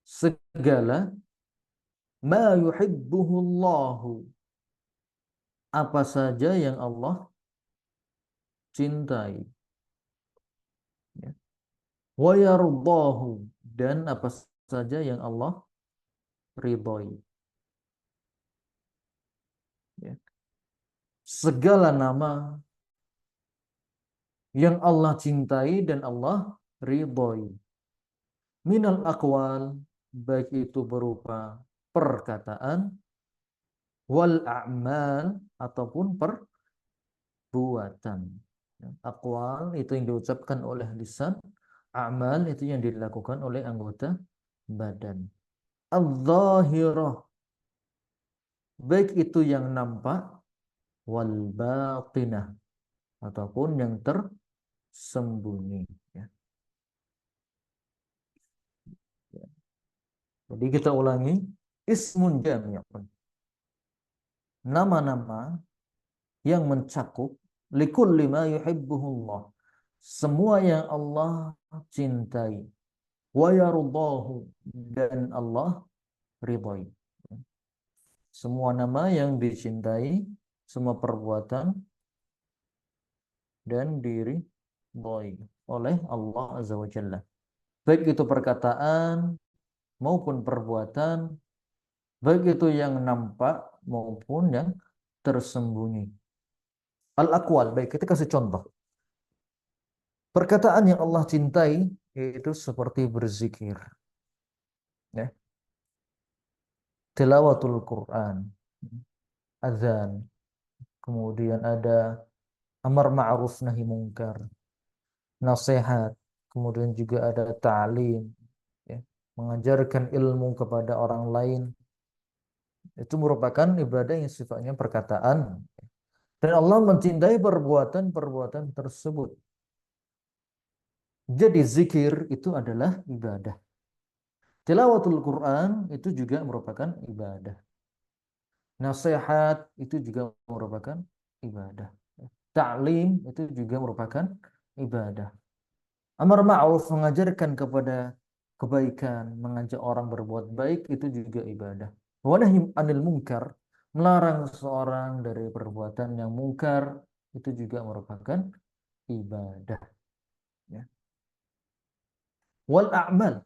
segala, ma yuhibbuhullahu, apa saja yang Allah cintai. Ya. Wa yardahu, dan apa saja yang Allah ridhoi. Ya. Segala nama yang Allah cintai dan Allah ridhoi. minal aqwal, baik itu berupa perkataan, wal a'mal, ataupun perbuatan. Ya, aqwal itu yang diucapkan oleh lisan, a'mal itu yang dilakukan oleh anggota badan. Al-zahirah, baik itu yang nampak, wal batinah, ataupun yang tersembunyi. Ya. Ya. Jadi kita ulangi, ismun jami'un, nama-nama yang mencakup likulli ma yuhibbuhullah, semua yang Allah cintai, wa yardahu, dan Allah ridhai. Semua nama yang dicintai, semua perbuatan dan diri boy oleh Allah Azza wa Jalla. Baik itu perkataan maupun perbuatan, baik itu yang nampak maupun yang tersembunyi. Al-aqwal, baik kita kasih contoh. Perkataan yang Allah cintai yaitu seperti berzikir, ya. Tilawatul Quran, azan, kemudian ada amar ma'ruf nahi mungkar, nasihat, kemudian juga ada ta'lim, ya, mengajarkan ilmu kepada orang lain. Itu merupakan ibadah yang sifatnya perkataan. Dan Allah mencintai perbuatan-perbuatan tersebut. Jadi zikir itu adalah ibadah. Tilawatul Quran itu juga merupakan ibadah. Nasihat itu juga merupakan ibadah. Ta'lim itu juga merupakan ibadah. Amar ma'ruf, mengajarkan kepada kebaikan, mengajak orang berbuat baik, itu juga ibadah. Wa nahi anil munkar, melarang seorang dari perbuatan yang mungkar, itu juga merupakan ibadah. Ya. Wal a'mal,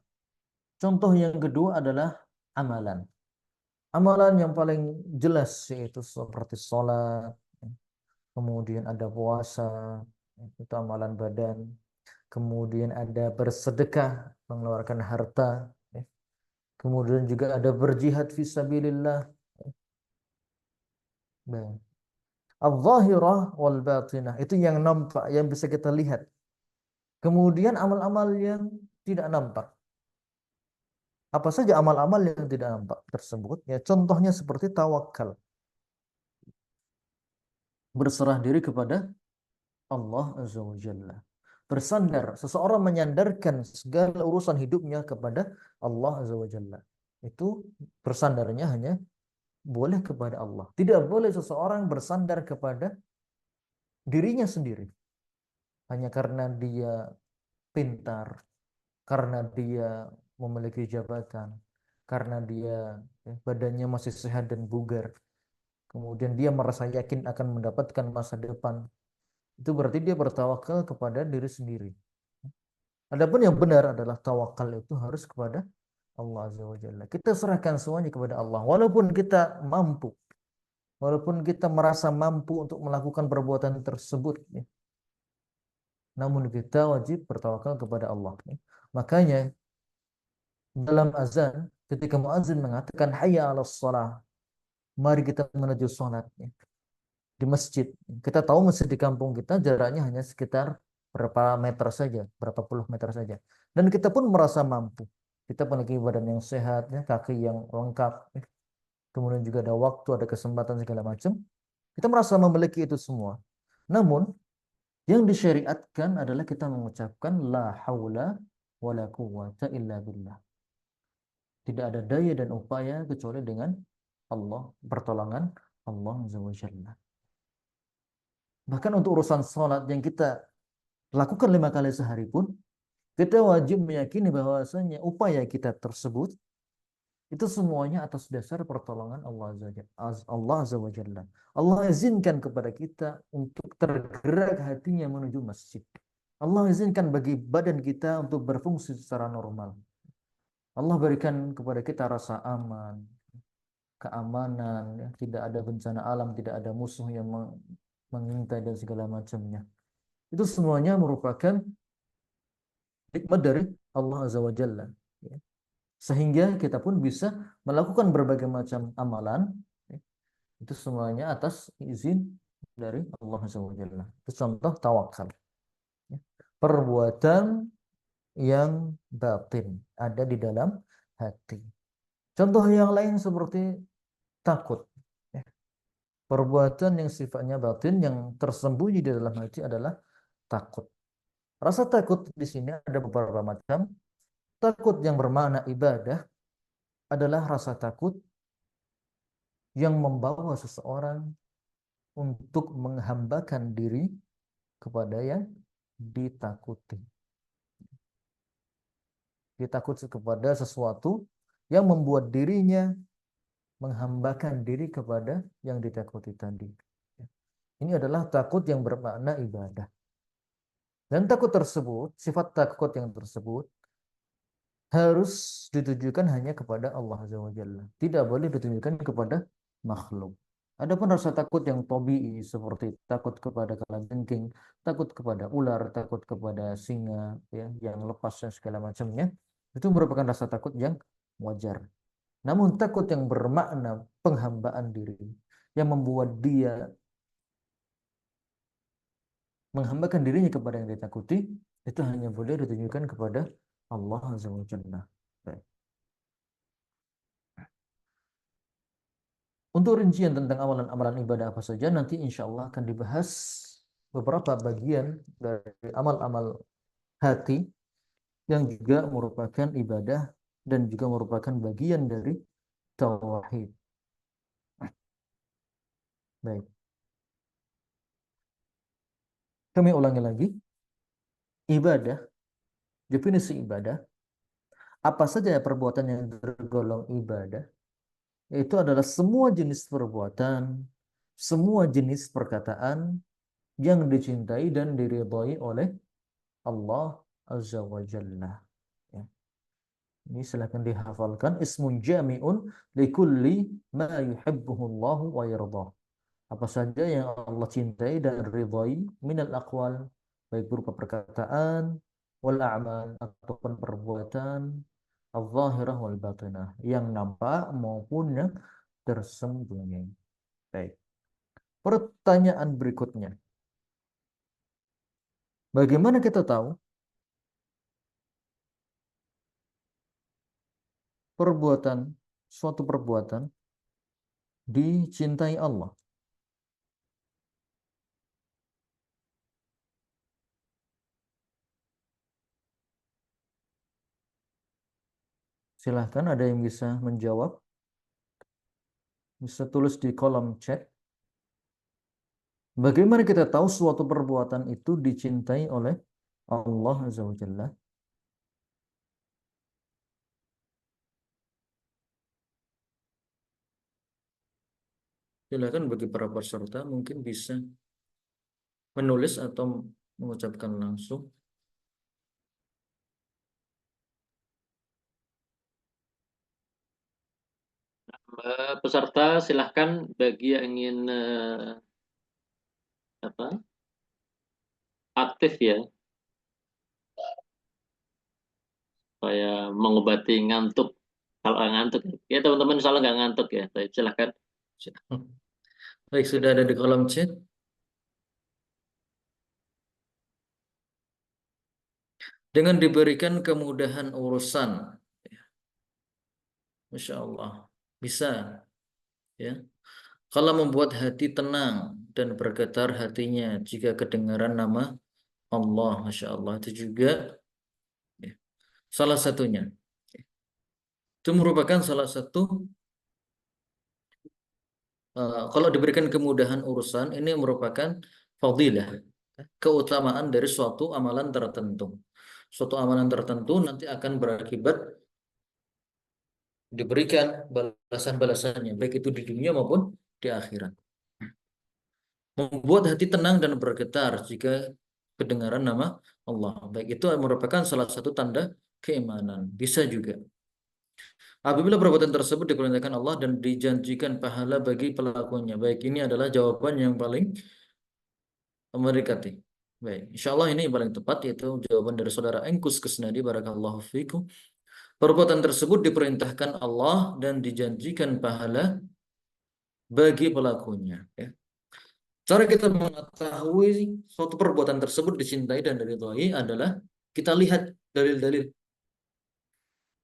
contoh yang kedua adalah amalan. Amalan yang paling jelas yaitu seperti sholat, kemudian ada puasa, itu amalan badan. Kemudian ada bersedekah, mengeluarkan harta. Kemudian juga ada berjihad fisabilillah. Baik. Al-zahirah wal batinah, itu yang nampak, yang bisa kita lihat. Kemudian amal-amal yang tidak nampak. Apa saja amal-amal yang tidak nampak tersebut? Ya, contohnya seperti tawakal. Berserah diri kepada Allah Azza wa Jalla. Bersandar, seseorang menyandarkan segala urusan hidupnya kepada Allah Azza wa Jalla. Itu bersandarnya hanya boleh kepada Allah. Tidak boleh seseorang bersandar kepada dirinya sendiri. Hanya karena dia pintar, karena dia memiliki jabatan, karena dia badannya masih sehat dan bugar. Kemudian dia merasa yakin akan mendapatkan masa depan. Itu berarti dia bertawakal kepada diri sendiri. Adapun yang benar adalah tawakal itu harus kepada Allah Azza wa Jalla. Kita serahkan semuanya kepada Allah. Walaupun kita mampu, walaupun kita merasa mampu untuk melakukan perbuatan tersebut, ya, namun kita wajib bertawakal kepada Allah. Ya. Makanya dalam azan, ketika muazin mengatakan hayya 'alas shalah, mari kita menuju salat, ya, di masjid. Kita tahu masjid di kampung kita jaraknya hanya sekitar berapa meter saja, berapa puluh meter saja. Dan kita pun merasa mampu. Kita memiliki badan yang sehat, ya, kaki yang lengkap, ya. Kemudian juga ada waktu, ada kesempatan segala macam. Kita merasa memiliki itu semua. Namun, yang disyariatkan adalah kita mengucapkan la haula wala quwwata illa billah. Tidak ada daya dan upaya kecuali dengan Allah, pertolongan Allah Azza wa Jalla. Bahkan untuk urusan sholat yang kita lakukan 5 kali sehari pun, kita wajib meyakini bahwasanya upaya kita tersebut itu semuanya atas dasar pertolongan Allah Azza wa Jalla. Allah izinkan kepada kita untuk tergerak hatinya menuju masjid. Allah izinkan bagi badan kita untuk berfungsi secara normal. Allah berikan kepada kita rasa aman, keamanan, ya, tidak ada bencana alam, tidak ada musuh yang mengintai dan segala macamnya. Itu semuanya merupakan nikmat dari Allah Azza wa Jalla. ya. Sehingga kita pun bisa melakukan berbagai macam amalan, ya. Itu semuanya atas izin dari Allah SWT. Itu contoh tawakal, ya. Perbuatan yang batin ada di dalam hati. Contoh yang lain seperti takut, ya. Perbuatan yang sifatnya batin yang tersembunyi di dalam hati adalah takut. Rasa takut di sini ada beberapa macam. Takut yang bermakna ibadah adalah rasa takut yang membawa seseorang untuk menghambakan diri kepada yang ditakuti. Dia takut kepada sesuatu yang membuat dirinya menghambakan diri kepada yang ditakuti tadi. Ini adalah takut yang bermakna ibadah. Dan takut tersebut, sifat takut yang tersebut harus ditujukan hanya kepada Allah Azza wa Jalla. Tidak boleh ditujukan kepada makhluk. Adapun rasa takut yang tabii seperti takut kepada kalajengking, takut kepada ular, takut kepada singa, ya, yang lepas dan segala macamnya, itu merupakan rasa takut yang wajar. Namun takut yang bermakna penghambaan diri, yang membuat dia menghambakan dirinya kepada yang ditakuti, itu hanya boleh ditujukan kepada Allah Azza wa Jalla. Baik. Untuk rincian tentang amalan-amalan ibadah apa saja nanti insya Allah akan dibahas beberapa bagian dari amal-amal hati yang juga merupakan ibadah dan juga merupakan bagian dari tauhid. Baik. Kami ulangi lagi. Ibadah, definisi ibadah, apa saja perbuatan yang tergolong ibadah? Itu adalah semua jenis perbuatan, semua jenis perkataan yang dicintai dan diridhai oleh Allah Azza wa Jalla. Ya. Ini silakan dihafalkan. Ismun jami'un likulli ma yuhibbuhu Allah wa yardah. Apa saja yang Allah cintai dan ridhai minal aqwal, baik berupa perkataan, wal a'mal, ataupun perbuatan, al-zahirah wal batinah, yang nampak maupun yang tersembunyi. Baik. Pertanyaan berikutnya. Bagaimana kita tahu suatu perbuatan dicintai Allah? Silahkan ada yang bisa menjawab. Bisa tulis di kolom chat. Bagaimana kita tahu suatu perbuatan itu dicintai oleh Allah Azza wa Jalla? Silakan bagi para peserta mungkin bisa menulis atau mengucapkan langsung. Peserta silahkan bagi yang ingin aktif ya, supaya mengobati ngantuk. Kalau ngantuk ya teman-teman, insya Allah nggak ngantuk ya. Baik, silahkan. Baik, sudah ada di kolom chat. Dengan diberikan kemudahan urusan, Masya Allah, bisa ya. Kalau membuat hati tenang dan bergetar hatinya jika kedengaran nama Allah, Masya Allah, itu juga ya, salah satunya. Itu merupakan salah satu, kalau diberikan kemudahan urusan, ini merupakan fadilah, keutamaan dari suatu amalan tertentu. Suatu amalan tertentu nanti akan berakibat diberikan balasan-balasannya, baik itu di dunia maupun di akhirat. Membuat hati tenang dan bergetar jika kedengaran nama Allah, baik itu merupakan salah satu tanda keimanan. Bisa juga apabila perbuatan tersebut diperintahkan Allah dan dijanjikan pahala bagi pelakunya. Baik, ini adalah jawaban yang paling mendekati. Baik, insya Allah ini yang paling tepat, yaitu jawaban dari saudara Engkus Kesnadi. Barakallahu fikum. Perbuatan tersebut diperintahkan Allah dan dijanjikan pahala bagi pelakunya. Ya. Cara kita mengetahui suatu perbuatan tersebut dicintai dan diridhai adalah kita lihat dalil-dalil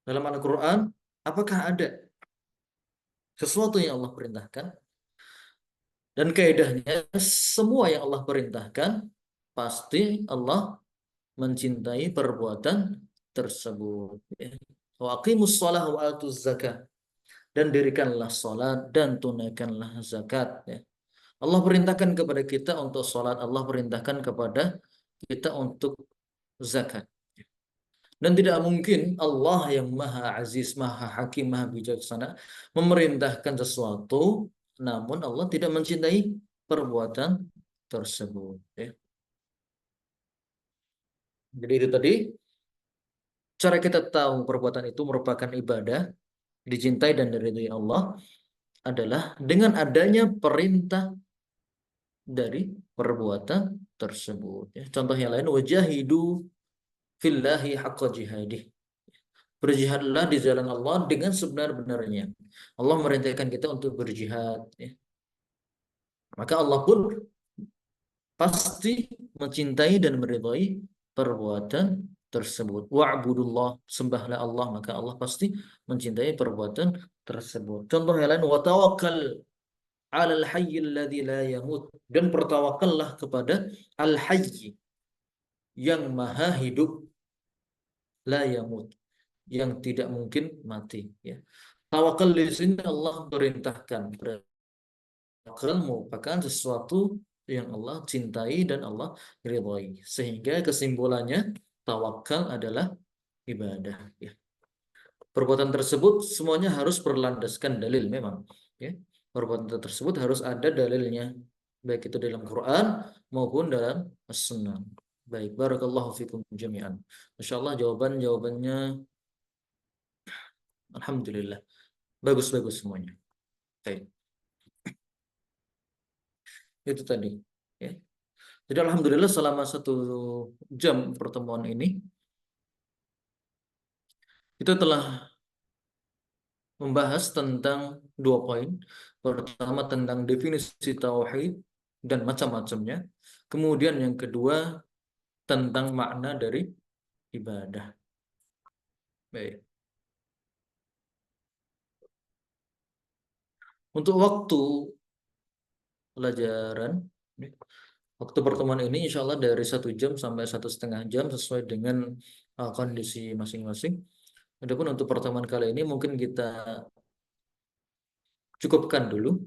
dalam Al-Quran. Apakah ada sesuatu yang Allah perintahkan? Dan kaidahnya semua yang Allah perintahkan pasti Allah mencintai perbuatan tersebut. Ya. Wa aqimus shalah wa atuz zakah, dan dirikanlah salat dan tunaikanlah zakat. Ya. Allah perintahkan kepada kita untuk salat, Allah perintahkan kepada kita untuk zakat. Dan tidak mungkin Allah yang Maha Aziz, Maha Hakim, Maha Bijaksana memerintahkan sesuatu namun Allah tidak mencintai perbuatan tersebut. Ya. Jadi itu tadi cara kita tahu perbuatan itu merupakan ibadah, dicintai dan diridhai Allah adalah dengan adanya perintah dari perbuatan tersebut. Ya. Contoh yang lain, wajahidu fillahi haqqa jihadih. Berjihadlah di jalan Allah dengan sebenar-benarnya. Allah merintahkan kita untuk berjihad. Ya. Maka Allah pun pasti mencintai dan meridhai perbuatan tersebut. Wa'budullah, sembahlah Allah, maka Allah pasti mencintai perbuatan tersebut. Contoh yang lain, wa tawakkal 'alal hayyil ladzi la yamut, dan bertawakallah kepada al-hayy yang maha hidup, la yamut, yang tidak mungkin mati. Ya. Tawakal di sini Allah perintahkan. Tawakal merupakan sesuatu yang Allah cintai dan Allah ridhai. Sehingga kesimpulannya tawakal adalah ibadah. Ya. Perbuatan tersebut semuanya harus berlandaskan dalil memang. Ya. Perbuatan tersebut harus ada dalilnya, baik itu dalam Quran maupun dalam As-Sunnah. Baik, barakallahu fikum jami'an. Masyaallah jawabannya alhamdulillah bagus-bagus semuanya. Baik. Itu tadi. Ya. Jadi alhamdulillah selama 1 jam pertemuan ini kita telah membahas tentang 2 poin. Pertama tentang definisi tauhid dan macam-macamnya. Kemudian yang kedua tentang makna dari ibadah. Baik. Untuk waktu pelajaran, waktu pertemuan ini insya Allah dari 1 jam sampai 1,5 jam sesuai dengan kondisi masing-masing. Adapun untuk pertemuan kali ini mungkin kita cukupkan dulu.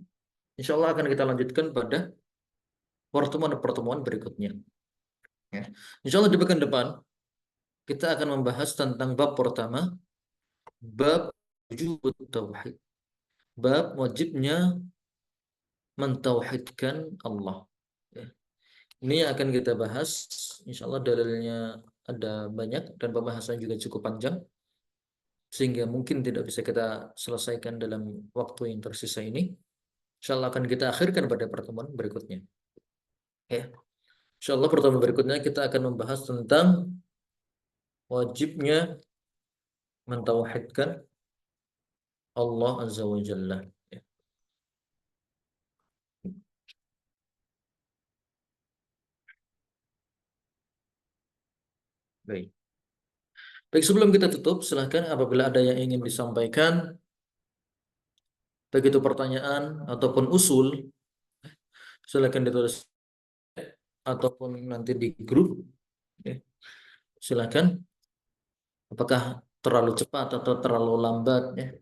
Insya Allah akan kita lanjutkan pada pertemuan-pertemuan berikutnya. Ya. Insya Allah di pekan depan kita akan membahas tentang bab pertama, bab wujud tauhid, bab wajibnya mentauhidkan Allah. Ya. Ini yang akan kita bahas. Insya Allah dalilnya ada banyak dan pembahasan juga cukup panjang, sehingga mungkin tidak bisa kita selesaikan dalam waktu yang tersisa ini. Insya Allah akan kita akhirkan pada pertemuan berikutnya. Ya. Insya Allah pertemuan berikutnya kita akan membahas tentang wajibnya mentauhidkan Allah Azza wa Jalla. Ya. Baik. Baik, sebelum kita tutup, silahkan apabila ada yang ingin disampaikan, baik itu pertanyaan ataupun usul, silahkan ditulis ataupun nanti di grup. Ya. Silahkan. Apakah terlalu cepat atau terlalu lambat, ya,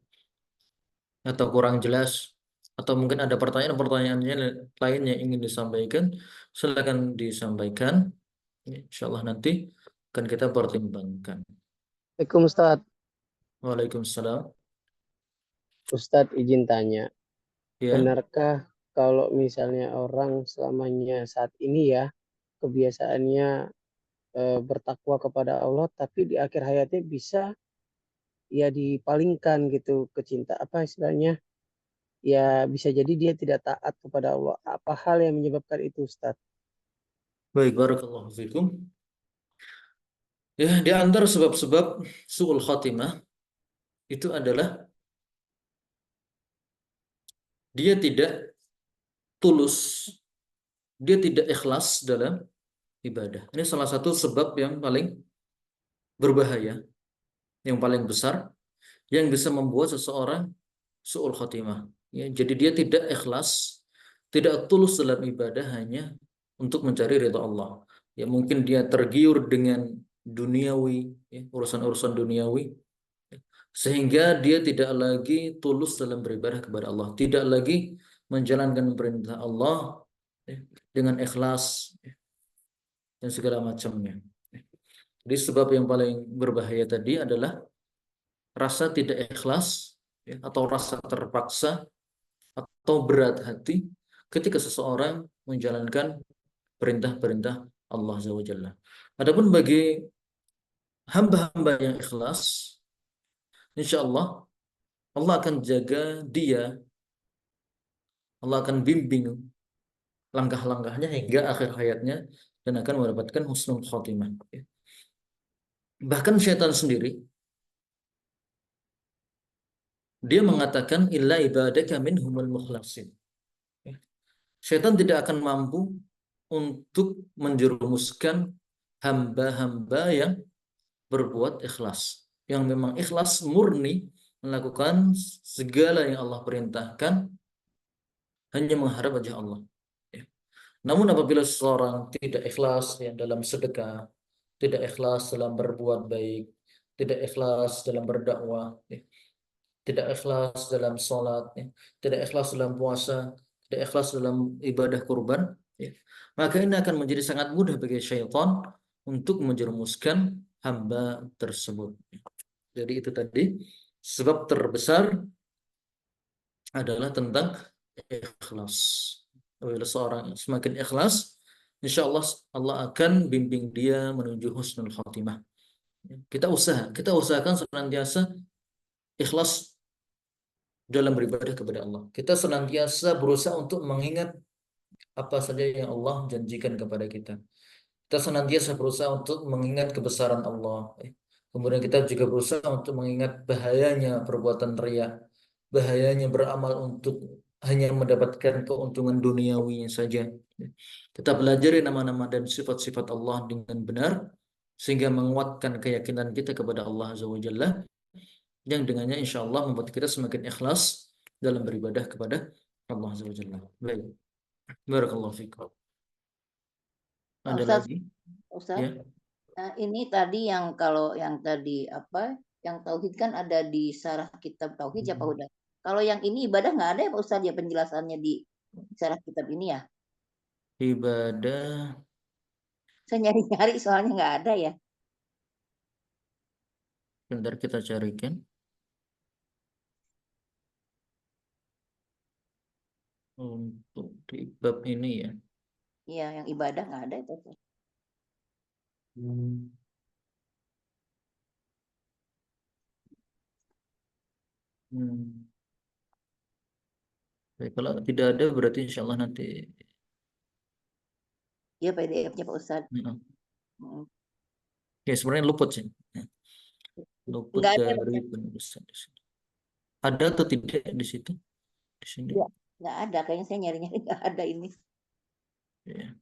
atau kurang jelas, atau mungkin ada pertanyaan-pertanyaannya lain yang ingin disampaikan, silahkan disampaikan. Ya, insya Allah nanti akan kita pertimbangkan. Assalamualaikum Ustadz. Waalaikumsalam. Ustadz izin tanya, Ya. benarkah kalau misalnya orang selamanya saat ini ya kebiasaannya bertakwa kepada Allah, tapi di akhir hayatnya bisa ya dipalingkan gitu ke cinta apa istilahnya, ya bisa jadi dia tidak taat kepada Allah. Apa hal yang menyebabkan itu Ustadz? Baik, barakallahu fikum. Ya, di antara sebab-sebab su'ul khatimah itu adalah dia tidak tulus, dia tidak ikhlas dalam ibadah. Ini salah satu sebab yang paling berbahaya, yang paling besar, yang bisa membuat seseorang su'ul khotimah. Ya, jadi dia tidak ikhlas, tidak tulus dalam ibadah hanya untuk mencari ridha Allah. Ya mungkin dia tergiur dengan duniawi, ya, urusan-urusan duniawi, sehingga dia tidak lagi tulus dalam beribadah kepada Allah, tidak lagi menjalankan perintah Allah ya, dengan ikhlas ya, dan segala macamnya. Jadi sebab yang paling berbahaya tadi adalah rasa tidak ikhlas ya, atau rasa terpaksa atau berat hati ketika seseorang menjalankan perintah-perintah Allah Azza wa Jalla. Adapun bagi hamba-hamba yang ikhlas, insya Allah Allah akan jaga dia, Allah akan bimbing langkah-langkahnya hingga akhir hayatnya dan akan mendapatkan husnul khotimah. Bahkan syaitan sendiri dia mengatakan illa ibadaka minhumul mukhlasin. Syaitan tidak akan mampu untuk menjerumuskan hamba-hamba yang berbuat ikhlas, yang memang ikhlas murni melakukan segala yang Allah perintahkan hanya mengharap wajah Allah. Namun apabila seseorang tidak ikhlas ya, dalam sedekah, tidak ikhlas dalam berbuat baik, tidak ikhlas dalam berdakwah, ya, tidak ikhlas dalam sholat, ya, tidak ikhlas dalam puasa, tidak ikhlas dalam ibadah kurban, ya, maka ini akan menjadi sangat mudah bagi syaitan untuk menjerumuskan hamba tersebut. Jadi itu tadi sebab terbesar adalah tentang ikhlas. Apabila seorang semakin ikhlas, insya Allah Allah akan bimbing dia menuju husnul khotimah. Kita usahakan senantiasa ikhlas dalam beribadah kepada Allah. Kita senantiasa berusaha untuk mengingat apa saja yang Allah janjikan kepada kita. Kita senantiasa berusaha untuk mengingat kebesaran Allah. Kemudian kita juga berusaha untuk mengingat bahayanya perbuatan riya, bahayanya beramal untuk hanya mendapatkan keuntungan duniawinya saja. Kita pelajari nama-nama dan sifat-sifat Allah dengan benar, sehingga menguatkan keyakinan kita kepada Allah Azza wa Jalla, yang dengannya insya Allah membuat kita semakin ikhlas dalam beribadah kepada Allah Azza wa Jalla. Baik. Barakallahu fikum. Ada Ustaz, lagi? Ustaz, Ya. ini tadi yang kalau yang tadi apa, yang tauhid kan ada di syarah kitab tauhid ya Pak Huda. Kalau yang ini ibadah nggak ada ya Pak Ustaz ya penjelasannya di syarah kitab ini ya? Ibadah, Saya nyari-nyari soalnya nggak ada ya. bentar kita carikan. Untuk di bab ini ya. Iya, yang ibadah nggak ada itu. Ustaz. Hmm. Baik, kalau tidak ada berarti insya Allah nanti. Iya PDF-nya Pak Ustaz. Hmm. Mm. Ya sebenarnya luput sih. Luput Nggak ada Pak dari Ustaz. penulisan di sini. Ada atau tidak di situ? Di sini. Iya, nggak ada. Kayaknya saya nyari-nyari nggak ada ini Ya.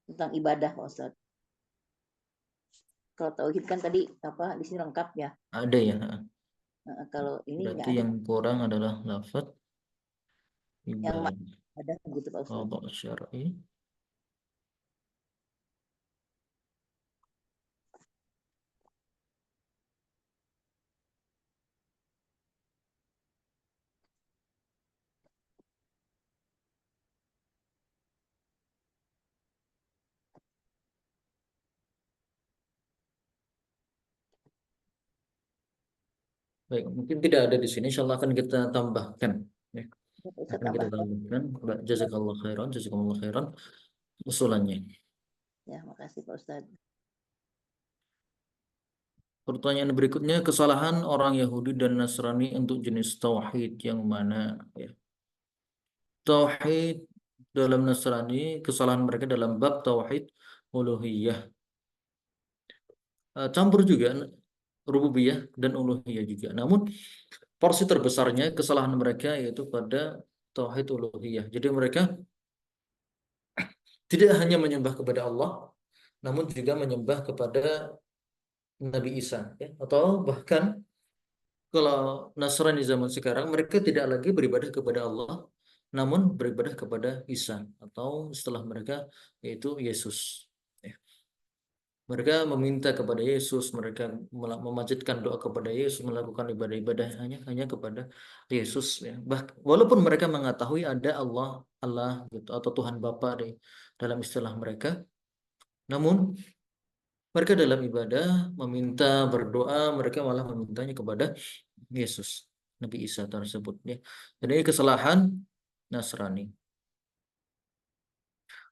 tentang ibadah Pak Ustaz. Kalau tauhid kan tadi apa di sini lengkap ya. Ada ya. Kalau ini nggak Berarti ada yang kurang adalah lafaz yang ibadah. ada gitu Pak Ustaz. Qada syar'i. Baik, mungkin tidak ada di sini. Insya Allah akan kita tambahkan. Ya. Ya, Pak Ustaz Akan kita tambahkan. tambahkan. Jazakallah khairan. Usulannya. Ya, makasih Pak Ustaz. Pertanyaan berikutnya, kesalahan orang Yahudi dan Nasrani untuk jenis tauhid yang mana? Ya. Tauhid dalam Nasrani, kesalahan mereka dalam bab tauhid uluhiyah. Campur juga rububiyah dan uluhiyah juga. Namun porsi terbesarnya kesalahan mereka yaitu pada tauhid uluhiyah. Jadi mereka tidak hanya menyembah kepada Allah, namun juga menyembah kepada Nabi Isa, ya. Atau bahkan kalau Nasrani zaman sekarang mereka tidak lagi beribadah kepada Allah, namun beribadah kepada Isa atau istilah mereka yaitu Yesus. Ya. Mereka meminta kepada Yesus, mereka memanjatkan doa kepada Yesus, melakukan ibadah-ibadah hanya kepada Yesus. Ya. Walaupun mereka mengetahui ada Allah gitu atau Tuhan Bapa dalam istilah mereka, namun mereka dalam ibadah meminta berdoa, mereka malah memintanya kepada Yesus, Nabi Isa tersebut. Ya. Jadi ini kesalahan Nasrani.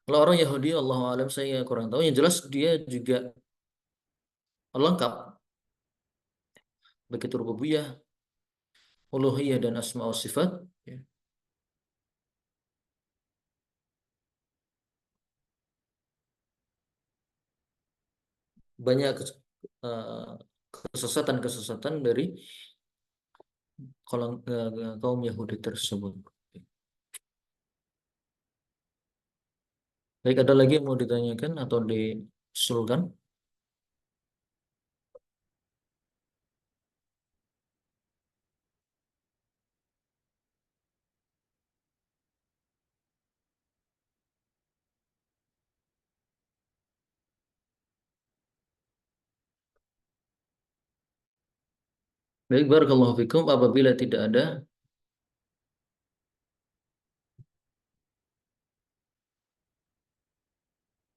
Kalau orang Yahudi, Allah alam saya kurang tahu. Yang jelas dia juga lengkap, begitu rububiyah, uluhiyah dan asma wa sifat. Ya. Banyak eh, kesesatan-kesesatan dari kaum Yahudi tersebut. Baik, ada lagi yang mau ditanyakan atau diusulkan? Baik, barakallahu fikum. Apabila tidak ada,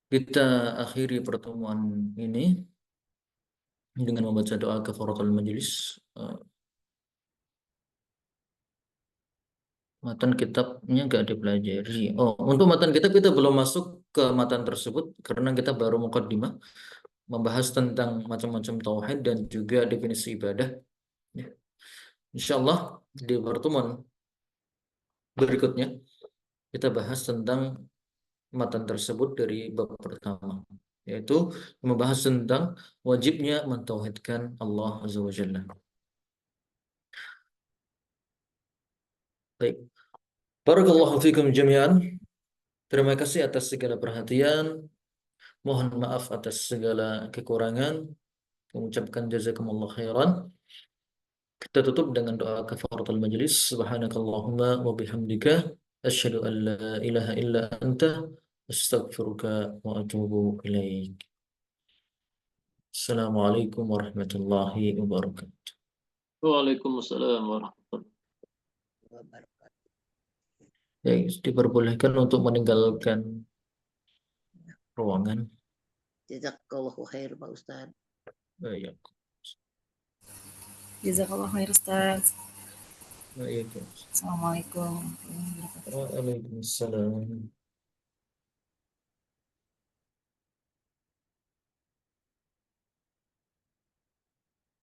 kita akhiri pertemuan ini dengan membaca doa kafaratul majelis. Matan kitabnya nggak dipelajari. Oh, untuk matan kitab kita belum masuk ke matan tersebut karena kita baru muqaddimah membahas tentang macam-macam tauhid dan juga definisi ibadah. Ya. Insya Allah di pertemuan berikutnya kita bahas tentang matan tersebut dari bab pertama, yaitu membahas tentang wajibnya mentauhidkan Allah Azza wa Jalla. Baik. Barakallahu fikum jami'an. Terima kasih atas segala perhatian. Mohon maaf atas segala kekurangan. Mengucapkan jazakumullah khairan. Kita tutup dengan doa kafaratul majlis. Subhanakallahumma wa bihamdika asyhadu an la ilaha illa anta astaghfiruka wa atubu ilaik. Assalamualaikum warahmatullahi wabarakatuh. Waalaikumsalam warahmatullahi Ya, diperbolehkan untuk meninggalkan ruangan. Jazakallahu khair Pak Ustaz. Ya. Jazakallah khair Ustaz. Baik. Assalamualaikum warahmatullahi wabarakatuh. Waalaikumsalam.